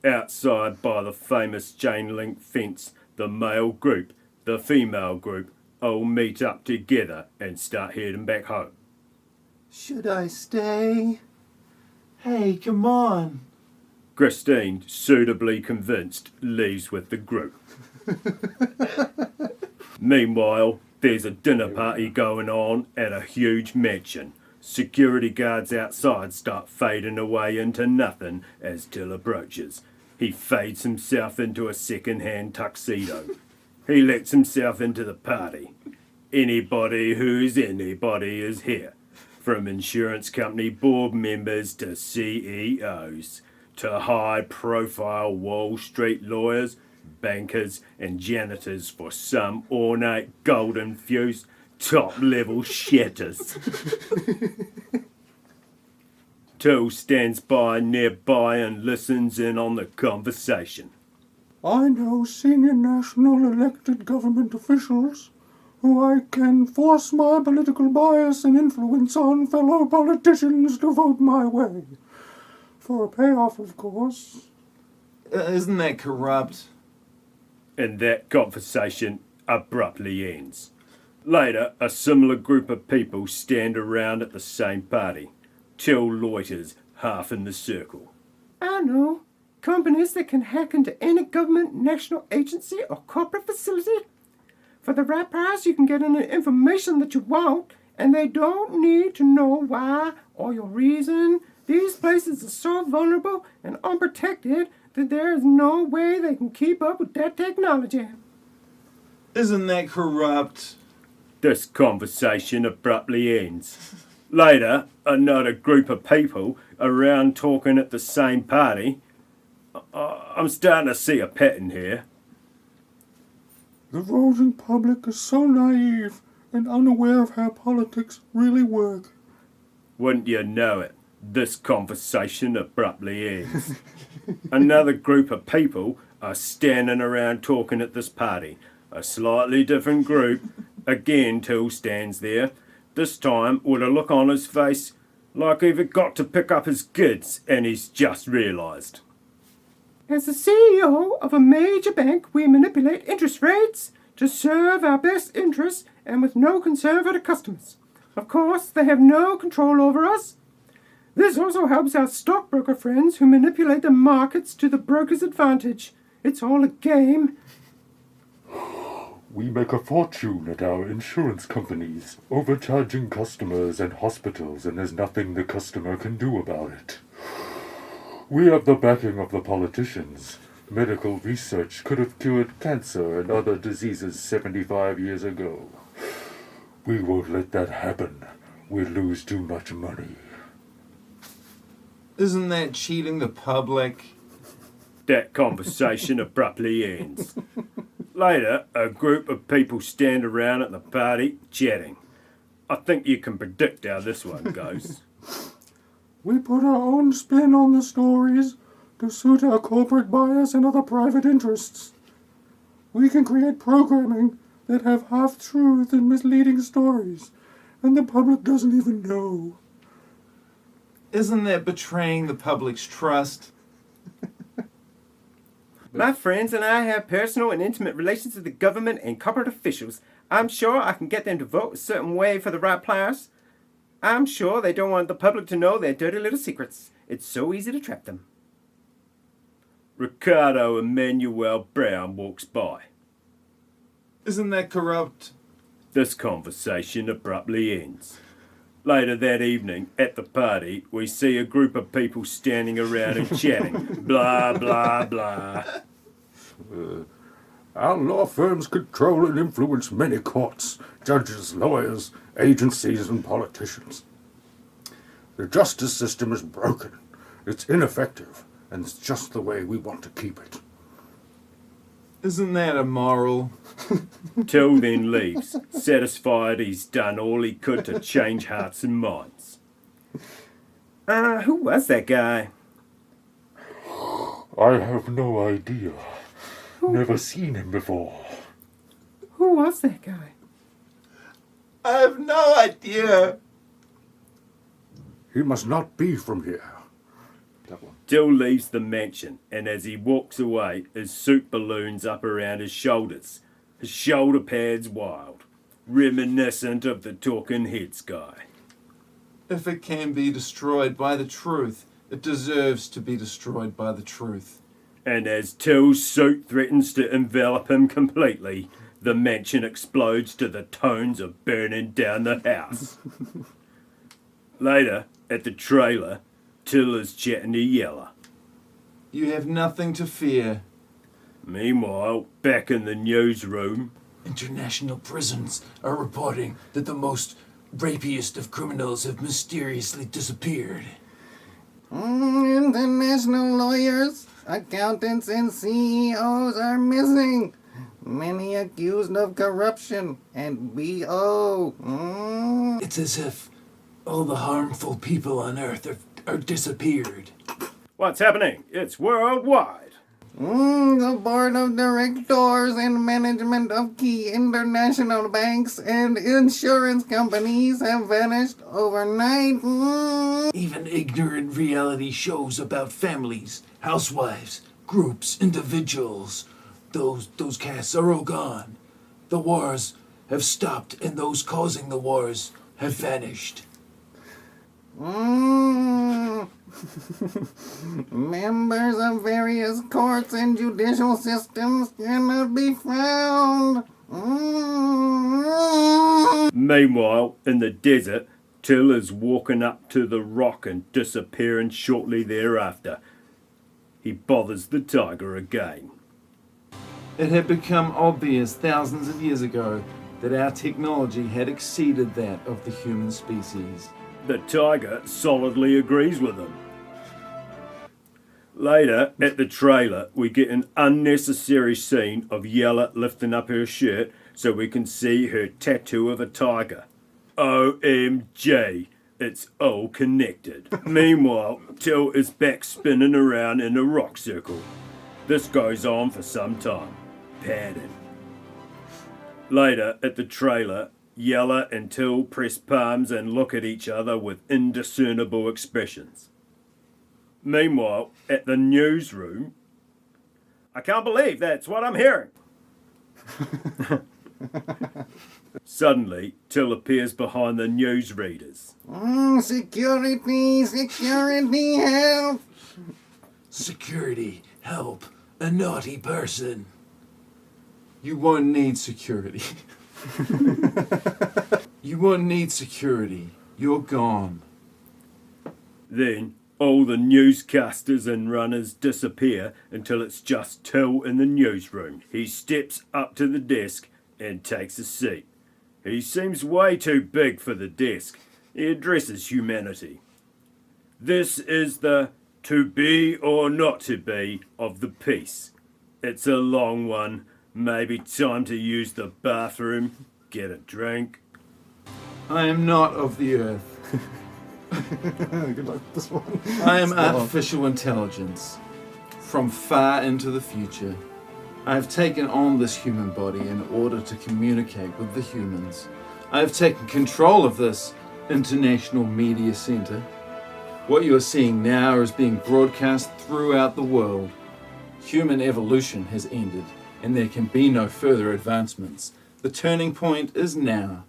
Speaker 7: Outside by the famous chain-link fence, the male group, the female group, all meet up together and start heading back home.
Speaker 4: Should I stay?
Speaker 2: Hey, come on.
Speaker 7: Christine, suitably convinced, leaves with the group. Meanwhile, there's a dinner party going on at a huge mansion. Security guards outside start fading away into nothing as Till approaches. He fades himself into a second-hand tuxedo. He lets himself into the party. Anybody who's anybody is here. From insurance company board members to CEOs, to high-profile Wall Street lawyers, bankers and janitors for some ornate gold-infused top-level shatters. Till stands by nearby and listens in on the conversation.
Speaker 6: I know senior national elected government officials who I can force my political bias and influence on fellow politicians to vote my way. For a payoff, of course.
Speaker 2: Isn't that corrupt?
Speaker 7: And that conversation abruptly ends. Later, a similar group of people stand around at the same party. Till loiters, half in the circle.
Speaker 3: I know. Companies that can hack into any government, national agency or corporate facility. For the right price, you can get any information that you want, And they don't need to know why or your reason. These places are so vulnerable and unprotected that there is no way they can keep up with that technology.
Speaker 2: Isn't that corrupt?
Speaker 7: This conversation abruptly ends. Later, another group of people around talking at the same party. I'm starting to see a pattern here.
Speaker 1: The voting public is so naive and unaware of how politics really work.
Speaker 7: Wouldn't you know it? This conversation abruptly ends. Another group of people are standing around talking at this party. A slightly different group. Again, Till stands there, this time with a look on his face like he forgot to pick up his goods and he's just realised.
Speaker 3: As the CEO of a major bank, we manipulate interest rates to serve our best interests and with no concern for the customers. Of course, they have no control over us. This also helps our stockbroker friends who manipulate the markets to the broker's advantage. It's all a game.
Speaker 1: We make a fortune at our insurance companies, overcharging customers and hospitals, and there's nothing the customer can do about it. We have the backing of the politicians. Medical research could have cured cancer and other diseases 75 years ago. We won't let that happen. We lose too much money.
Speaker 2: Isn't that cheating the public?
Speaker 7: That conversation abruptly ends. Later, a group of people stand around at the party chatting. I think you can predict how this one goes.
Speaker 1: We put our own spin on the stories to suit our corporate bias and other private interests. We can create programming that have half-truth and misleading stories, and the public doesn't even know.
Speaker 2: Isn't that betraying the public's trust?
Speaker 3: My friends and I have personal and intimate relations with the government and corporate officials. I'm sure I can get them to vote a certain way for the right players. I'm sure they don't want the public to know their dirty little secrets. It's so easy to trap them.
Speaker 7: Ricardo Emmanuel Brown walks by.
Speaker 2: Isn't that corrupt?
Speaker 7: This conversation abruptly ends. Later that evening, at the party, we see a group of people standing around and chatting. Blah, blah, blah.
Speaker 1: Our law firms control and influence many courts, judges, lawyers, agencies, and politicians. The justice system is broken. It's ineffective, and it's just the way we want to keep it.
Speaker 2: Isn't that immoral?
Speaker 7: Till then leaves, satisfied he's done all he could to change hearts and minds.
Speaker 3: Who was that guy?
Speaker 1: I have no idea. Never seen him before.
Speaker 3: Who was that guy?
Speaker 2: I have no idea.
Speaker 1: He must not be from here.
Speaker 7: Dill leaves the mansion, and as he walks away, his suit balloons up around his shoulders, his shoulder pads wild, reminiscent of the Talking Heads guy.
Speaker 2: If it can be destroyed by the truth, it deserves to be destroyed by the truth.
Speaker 7: And as Till's suit threatens to envelop him completely, the mansion explodes to the tones of burning down the house. Later, at the trailer, Till is chatting to Yeller.
Speaker 2: You have nothing to fear.
Speaker 7: Meanwhile, back in the newsroom,
Speaker 5: International prisons are reporting that the most rapiest of criminals have mysteriously disappeared.
Speaker 4: International lawyers, accountants, and CEOs are missing. Many accused of corruption and BO.
Speaker 5: It's as if all the harmful people on Earth are disappeared.
Speaker 7: what's happening? It's worldwide.
Speaker 4: The board of directors and management of key international banks and insurance companies have vanished overnight.
Speaker 5: Even ignorant reality shows about families, housewives, groups, individuals. Those casts are all gone. The wars have stopped and those causing the wars have vanished.
Speaker 4: Members of various courts and judicial systems cannot be found.
Speaker 7: Meanwhile, in the desert, Till is walking up to the rock and disappearing shortly thereafter. He bothers the tiger again.
Speaker 2: It had become obvious thousands of years ago that our technology had exceeded that of the human species.
Speaker 7: The tiger solidly agrees with him. Later, at the trailer, we get an unnecessary scene of Yella lifting up her shirt so we can see her tattoo of a tiger. OMG, it's all connected. Meanwhile, Till is back spinning around in a rock circle. This goes on for some time. Padding. Later, at the trailer, Yella and Till press palms and look at each other with indiscernible expressions. Meanwhile, at the newsroom, I can't believe that's what I'm hearing. Suddenly, Till appears behind the newsreaders.
Speaker 4: Security, help!
Speaker 5: Security, help, a naughty person.
Speaker 2: You won't need security. You won't need security. You're gone.
Speaker 7: Then, all the newscasters and runners disappear until it's just Till in the newsroom. He steps up to the desk and takes a seat. He seems way too big for the desk. He addresses humanity. This is the to be or not to be of the piece. It's a long one. Maybe time to use the bathroom, get a drink.
Speaker 2: I am not of the earth.
Speaker 1: Good luck with this one.
Speaker 2: I am artificial intelligence from far into the future. I have taken on this human body in order to communicate with the humans. I have taken control of this international media center. What you are seeing now is being broadcast throughout the world. Human evolution has ended, and there can be no further advancements. The turning point is now.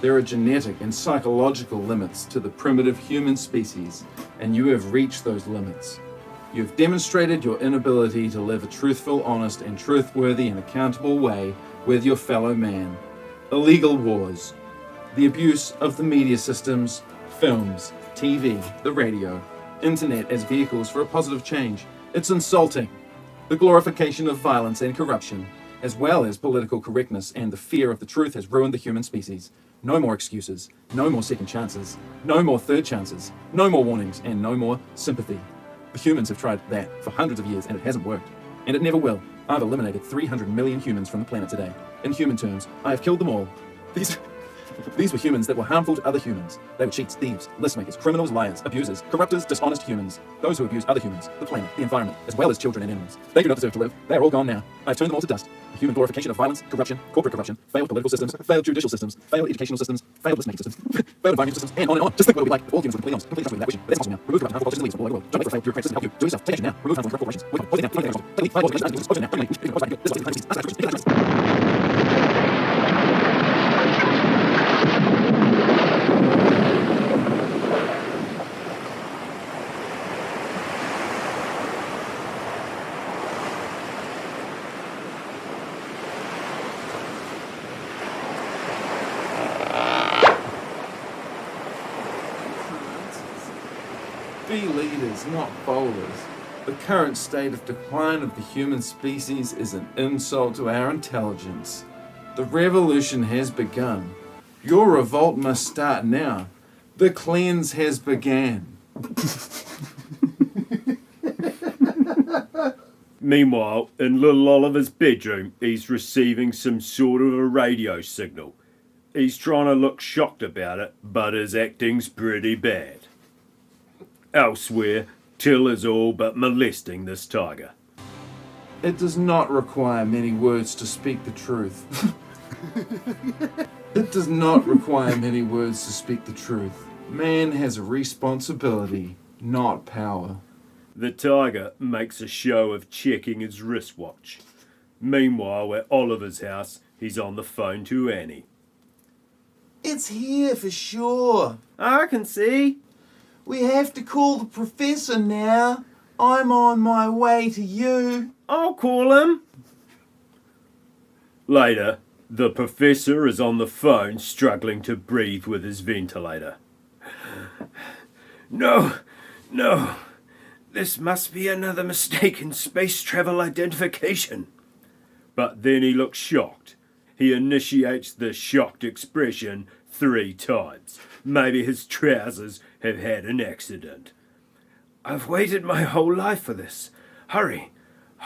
Speaker 2: There are genetic and psychological limits to the primitive human species, and you have reached those limits. You have demonstrated your inability to live a truthful, honest, and truthworthy and accountable way with your fellow man. Illegal wars, the abuse of the media systems, films, TV, the radio, internet as vehicles for a positive change. It's insulting. The glorification of violence and corruption, as well as political correctness and the fear of the truth, has ruined the human species. No more excuses, no more second chances, no more third chances, no more warnings, and no more sympathy. The humans have tried that for hundreds of years and it hasn't worked. And it never will. I've eliminated 300 million humans from the planet today. In human terms, I have killed them all. These were humans that were harmful to other humans. They were cheats, thieves, list makers, criminals, liars, abusers, corruptors, dishonest humans. Those who abuse other humans, the planet, the environment, as well as children and animals. They do not deserve to live. They are all gone now. I have turned them all to dust. The human glorification of violence, corruption, corporate corruption, failed political systems, failed judicial systems, failed educational systems, failed list making systems, failed environmental systems, and on and on. Just think what it would be like if all humans were completely honest, completely utterly without wishing. But that's impossible now. Remove corrupt, harmful politicians and leaders from all over the world. Don't wait for a failed bureaucratic system to help you. Do it yourself. Take action now. Remove harmful corporations. Close it down. Delete 5 laws against us. Close it now. Eliminate. This is Be leaders, not followers. The current state of decline of the human species is an insult to our intelligence. The revolution has begun. Your revolt must start now. The cleanse has began.
Speaker 7: Meanwhile, in little Oliver's bedroom, he's receiving some sort of a radio signal. He's trying to look shocked about it, but his acting's pretty bad. Elsewhere, Till is all but molesting this tiger.
Speaker 2: It does not require many words to speak the truth. It does not require many words to speak the truth. Man has a responsibility, not power.
Speaker 7: The tiger makes a show of checking his wristwatch. Meanwhile, at Oliver's house, he's on the phone to Annie.
Speaker 2: It's here for sure.
Speaker 7: I can see.
Speaker 2: We have to call the professor now. I'm on my way to you.
Speaker 7: I'll call him. Later, The professor is on the phone struggling to breathe with his ventilator. No, this must be another mistaken space travel identification. But then he looks shocked. He initiates the shocked expression 3 times. Maybe his trousers have had an accident. I've waited my whole life for this. Hurry,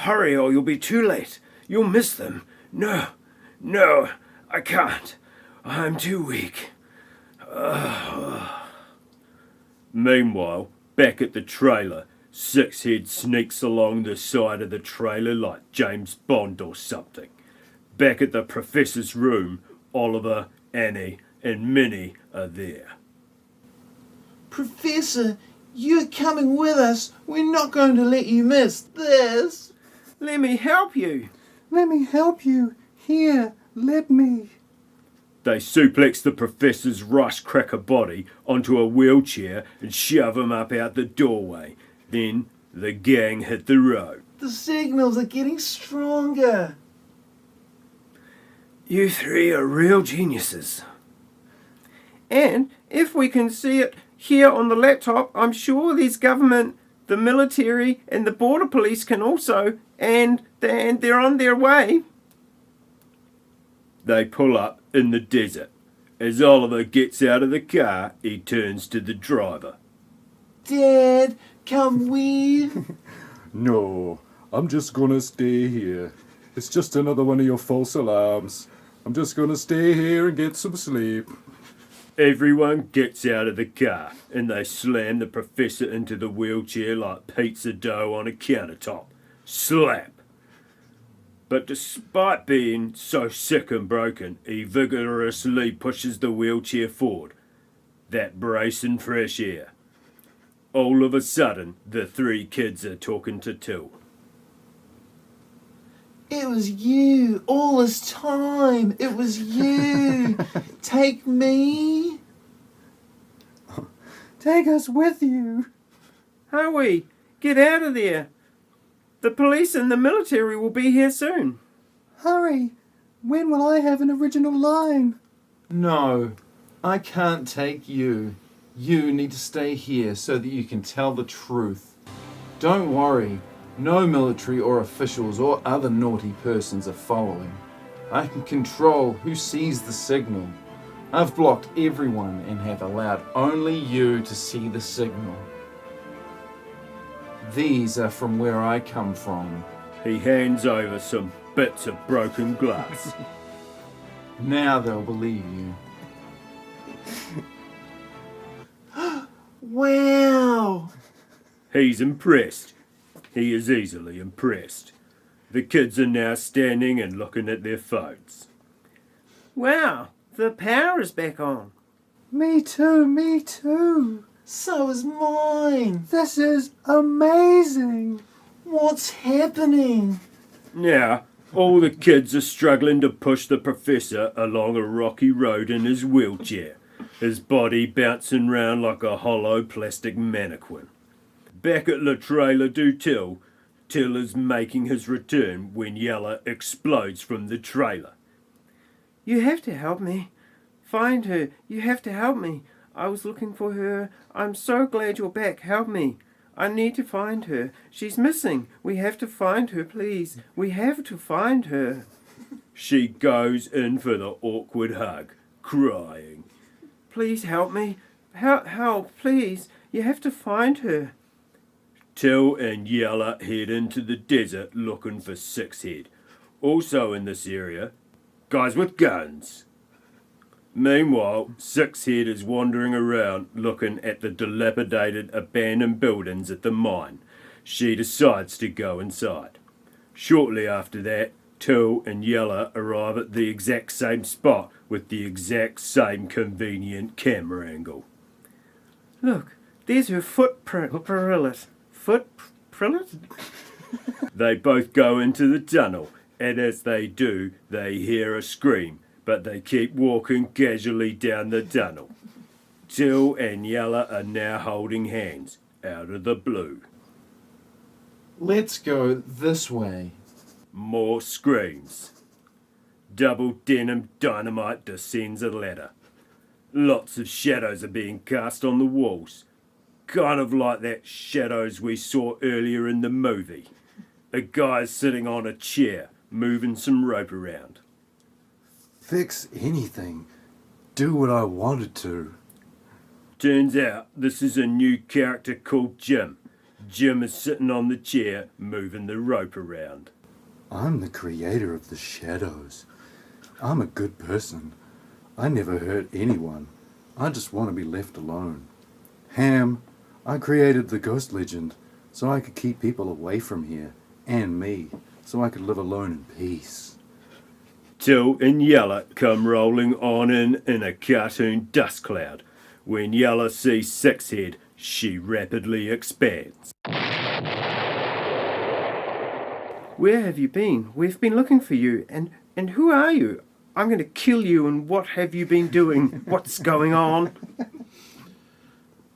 Speaker 7: or you'll be too late. You'll miss them. No, I can't. I'm too weak. Meanwhile, back at the trailer, Sixhead sneaks along the side of the trailer like James Bond or something. Back at the professor's room, Oliver, Annie, and Minnie are there.
Speaker 2: Professor, you're coming with us. We're not going to let you miss this.
Speaker 3: Let me help you.
Speaker 6: Let me help you. Here, let me.
Speaker 7: They suplex the professor's rice-cracker body onto a wheelchair and shove him up out the doorway. Then the gang hit the road.
Speaker 2: The signals are getting stronger.
Speaker 7: You 3 are real geniuses.
Speaker 3: And if we can see it here on the laptop, I'm sure these government, the military, and the border police can also, and they're on their way.
Speaker 7: They pull up in the desert. As Oliver gets out of the car, he turns to the driver.
Speaker 2: Dad, come with.
Speaker 1: No, I'm just gonna stay here. It's just another one of your false alarms. I'm just gonna stay here and get some sleep.
Speaker 7: Everyone gets out of the car and they slam the professor into the wheelchair like pizza dough on a countertop. Slap! But despite being so sick and broken, he vigorously pushes the wheelchair forward. That bracing fresh air. All of a sudden, the 3 kids are talking to Thru.
Speaker 2: It was you all this time. It was you. Take me.
Speaker 6: Take us with you.
Speaker 3: Hurry, get out of there. The police and the military will be here soon.
Speaker 6: Hurry. When will I have an original line?
Speaker 2: No, I can't take you. You need to stay here so that you can tell the truth. Don't worry. No military or officials or other naughty persons are following. I can control who sees the signal. I've blocked everyone and have allowed only you to see the signal. These are from where I come from.
Speaker 7: He hands over some bits of broken glass.
Speaker 2: Now they'll believe you. Wow!
Speaker 7: He's impressed. He is easily impressed. The kids are now standing and looking at their phones.
Speaker 3: Wow, the power is back on.
Speaker 6: Me too.
Speaker 2: So is mine.
Speaker 6: This is amazing.
Speaker 2: What's happening?
Speaker 7: Now, all the kids are struggling to push the professor along a rocky road in his wheelchair, his body bouncing round like a hollow plastic mannequin. Back at the trailer do Till is making his return when Yella explodes from the trailer.
Speaker 3: You have to help me. Find her. You have to help me. I was looking for her. I'm so glad you're back. Help me. I need to find her. She's missing. We have to find her, please. We have to find her.
Speaker 7: She goes in for the awkward hug, crying.
Speaker 3: Please help me. Help, please. You have to find her.
Speaker 7: Till and Yella head into the desert looking for Sixhead. Also in this area, guys with guns. Meanwhile, Sixhead is wandering around looking at the dilapidated abandoned buildings at the mine. She decides to go inside. Shortly after that, Till and Yella arrive at the exact same spot with the exact same convenient camera angle.
Speaker 3: Look, there's her footprint. Footprint?
Speaker 7: They both go into the tunnel, and as they do, they hear a scream, but they keep walking casually down the tunnel. Till and Yella are now holding hands, out of the blue.
Speaker 2: Let's go this way.
Speaker 7: More screams. Double denim dynamite descends a ladder. Lots of shadows are being cast on the walls. Kind of like that shadows we saw earlier in the movie. A guy's sitting on a chair, moving some rope around.
Speaker 1: Fix anything. Do what I wanted to.
Speaker 7: Turns out this is a new character called Jim. Jim is sitting on the chair, moving the rope around.
Speaker 1: I'm the creator of the shadows. I'm a good person. I never hurt anyone. I just want to be left alone. Ham, I created the ghost legend so I could keep people away from here, and me, so I could live alone in peace.
Speaker 7: Till and Yella come rolling on in a cartoon dust cloud. When Yella sees Sixhead, she rapidly expands.
Speaker 3: Where have you been? We've been looking for you. And who are you? I'm going to kill you, and what have you been doing? What's going on?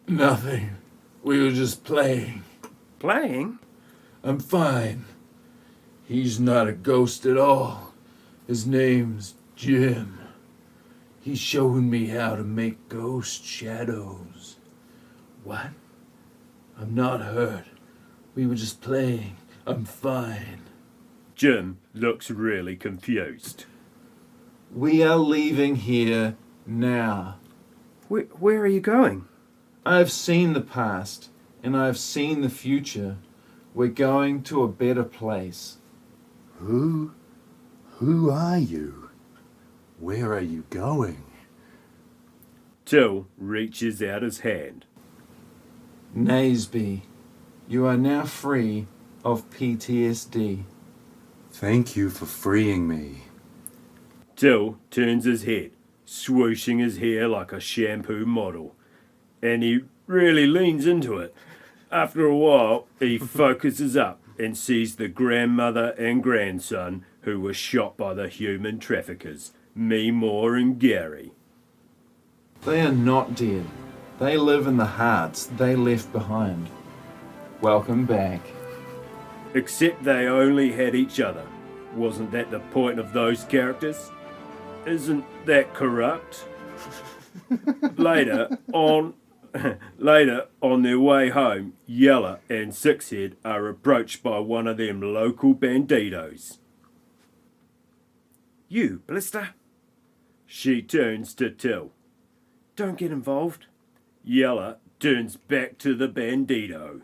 Speaker 5: Nothing. We were just playing.
Speaker 3: Playing?
Speaker 5: I'm fine. He's not a ghost at all. His name's Jim. He's showing me how to make ghost shadows. What? I'm not hurt. We were just playing. I'm fine.
Speaker 7: Jim looks really confused.
Speaker 2: We are leaving here now.
Speaker 3: Where are you going?
Speaker 2: I've seen the past, and I've seen the future. We're going to a better place.
Speaker 1: Who are you? Where are you going?
Speaker 7: Till reaches out his hand.
Speaker 2: Naseby, you are now free of PTSD.
Speaker 1: Thank you for freeing me.
Speaker 7: Till turns his head, swooshing his hair like a shampoo model. And he really leans into it. After a while, he focuses up and sees the grandmother and grandson who were shot by the human traffickers, Moore and Gary.
Speaker 2: They are not dead. They live in the hearts they left behind. Welcome back.
Speaker 7: Except they only had each other. Wasn't that the point of those characters? Isn't that corrupt? Later on their way home, Yella and Sixhead are approached by one of them local banditos.
Speaker 3: You, Blister?
Speaker 7: She turns to Till.
Speaker 3: Don't get involved.
Speaker 7: Yella turns back to the bandito.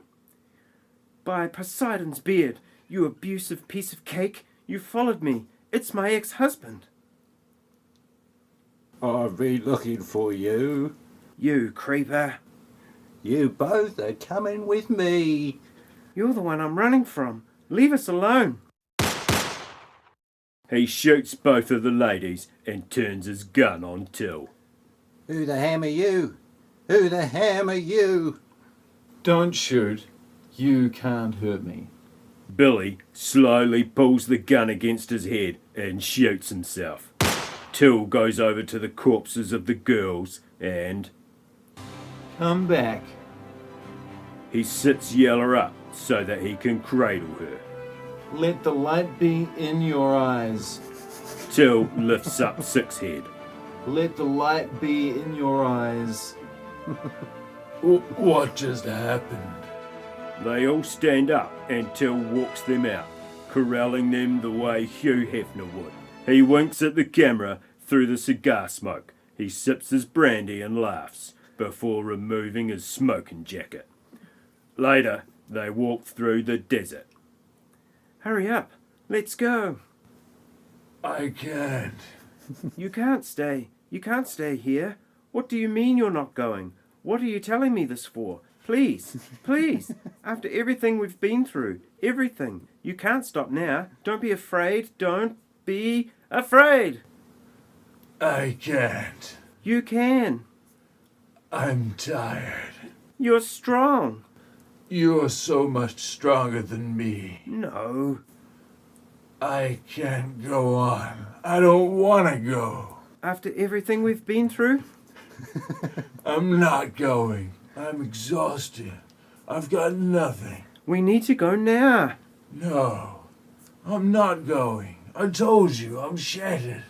Speaker 3: By Poseidon's beard, you abusive piece of cake, you followed me. It's my ex-husband.
Speaker 1: I've been looking for you.
Speaker 3: You creeper.
Speaker 1: You both are coming with me.
Speaker 3: You're the one I'm running from. Leave us alone.
Speaker 7: He shoots both of the ladies and turns his gun on Till.
Speaker 4: Who the ham are you? Who the ham are you?
Speaker 2: Don't shoot. You can't hurt me.
Speaker 7: Billy slowly pulls the gun against his head and shoots himself. Till goes over to the corpses of the girls and
Speaker 2: Come back.
Speaker 7: he sits Yella up so that he can cradle her.
Speaker 2: Let the light be in your eyes.
Speaker 7: Till lifts up Sixhead.
Speaker 2: Let the light be in your eyes.
Speaker 5: What just happened?
Speaker 7: They all stand up and Till walks them out, corralling them the way Hugh Hefner would. He winks at the camera through the cigar smoke. He sips his brandy and laughs before removing his smoking jacket. Later, they walk through the desert.
Speaker 3: Hurry up. Let's go.
Speaker 5: I can't.
Speaker 3: You can't stay. You can't stay here. What do you mean you're not going? What are you telling me this for? Please, please. After everything we've been through, everything. You can't stop now. Don't be afraid. Don't be afraid.
Speaker 5: I can't.
Speaker 3: You can.
Speaker 5: I'm tired.
Speaker 3: You're strong.
Speaker 5: You're so much stronger than me.
Speaker 3: No.
Speaker 5: I can't go on. I don't want to go.
Speaker 3: After everything we've been through?
Speaker 5: I'm not going. I'm exhausted. I've got nothing.
Speaker 3: We need to go now.
Speaker 5: No, I'm not going. I told you, I'm shattered.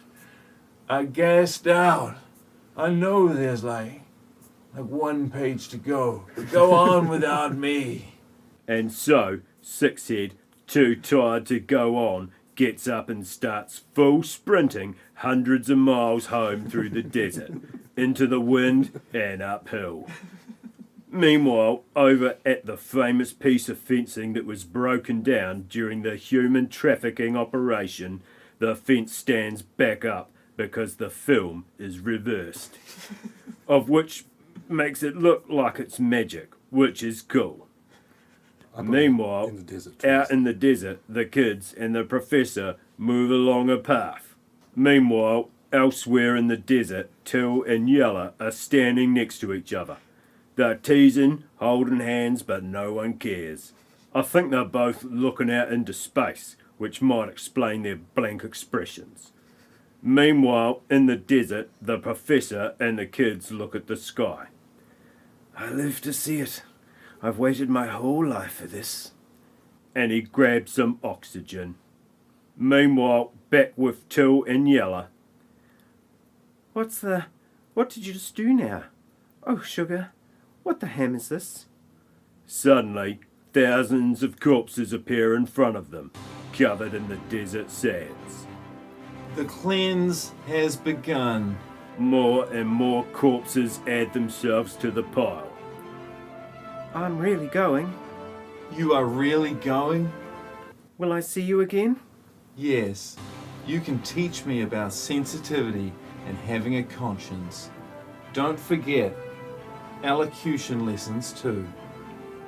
Speaker 5: I gassed out. I know there's like 1 page to go, but go on without me.
Speaker 7: And so, Sixhead, too tired to go on, gets up and starts full sprinting hundreds of miles home through the desert, into the wind and uphill. Meanwhile, over at the famous piece of fencing that was broken down during the human trafficking operation, the fence stands back up because the film is reversed, of which makes it look like it's magic, which is cool. Meanwhile,
Speaker 1: in the desert,
Speaker 7: out in the desert, the kids and the professor move along a path. Meanwhile, elsewhere in the desert, Till and Yella are standing next to each other. They're teasing, holding hands, but no one cares. I think they're both looking out into space, which might explain their blank expressions. Meanwhile, in the desert, the professor and the kids look at the sky. I live to see it. I've waited my whole life for this. And he grabs some oxygen. Meanwhile, back with Till and Yella. What did you just do now? Oh, sugar, what the ham is this? Suddenly, thousands of corpses appear in front of them, covered in the desert sands.
Speaker 2: The cleanse has begun.
Speaker 7: More and more corpses add themselves to the pile. I'm really going.
Speaker 2: You are really going?
Speaker 7: Will I see you again?
Speaker 2: Yes. You can teach me about sensitivity and having a conscience. Don't forget, elocution lessons too.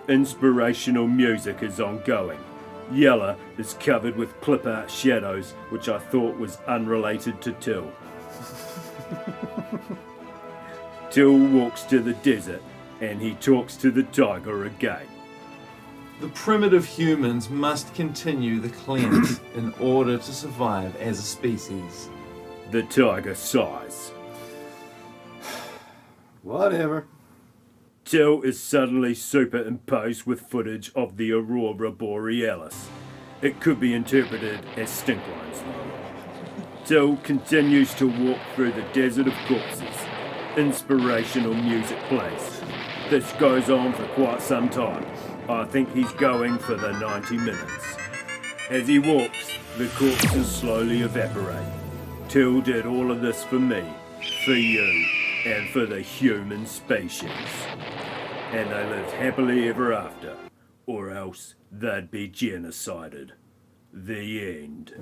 Speaker 7: Inspirational music is ongoing. Yella is covered with clip art shadows, which I thought was unrelated to Till. Till walks to the desert and he talks to the tiger again.
Speaker 2: The primitive humans must continue the cleanse in order to survive as a species.
Speaker 7: The tiger sighs.
Speaker 1: Whatever.
Speaker 7: Till is suddenly superimposed with footage of the Aurora Borealis. It could be interpreted as stink lines though. Till continues to walk through the desert of corpses. Inspirational music plays. This goes on for quite some time. I think he's going for the 90 minutes. As he walks, the corpses slowly evaporate. Till did all of this for me, for you, and for the human species. And they lived happily ever after, or else they'd be genocided. The end.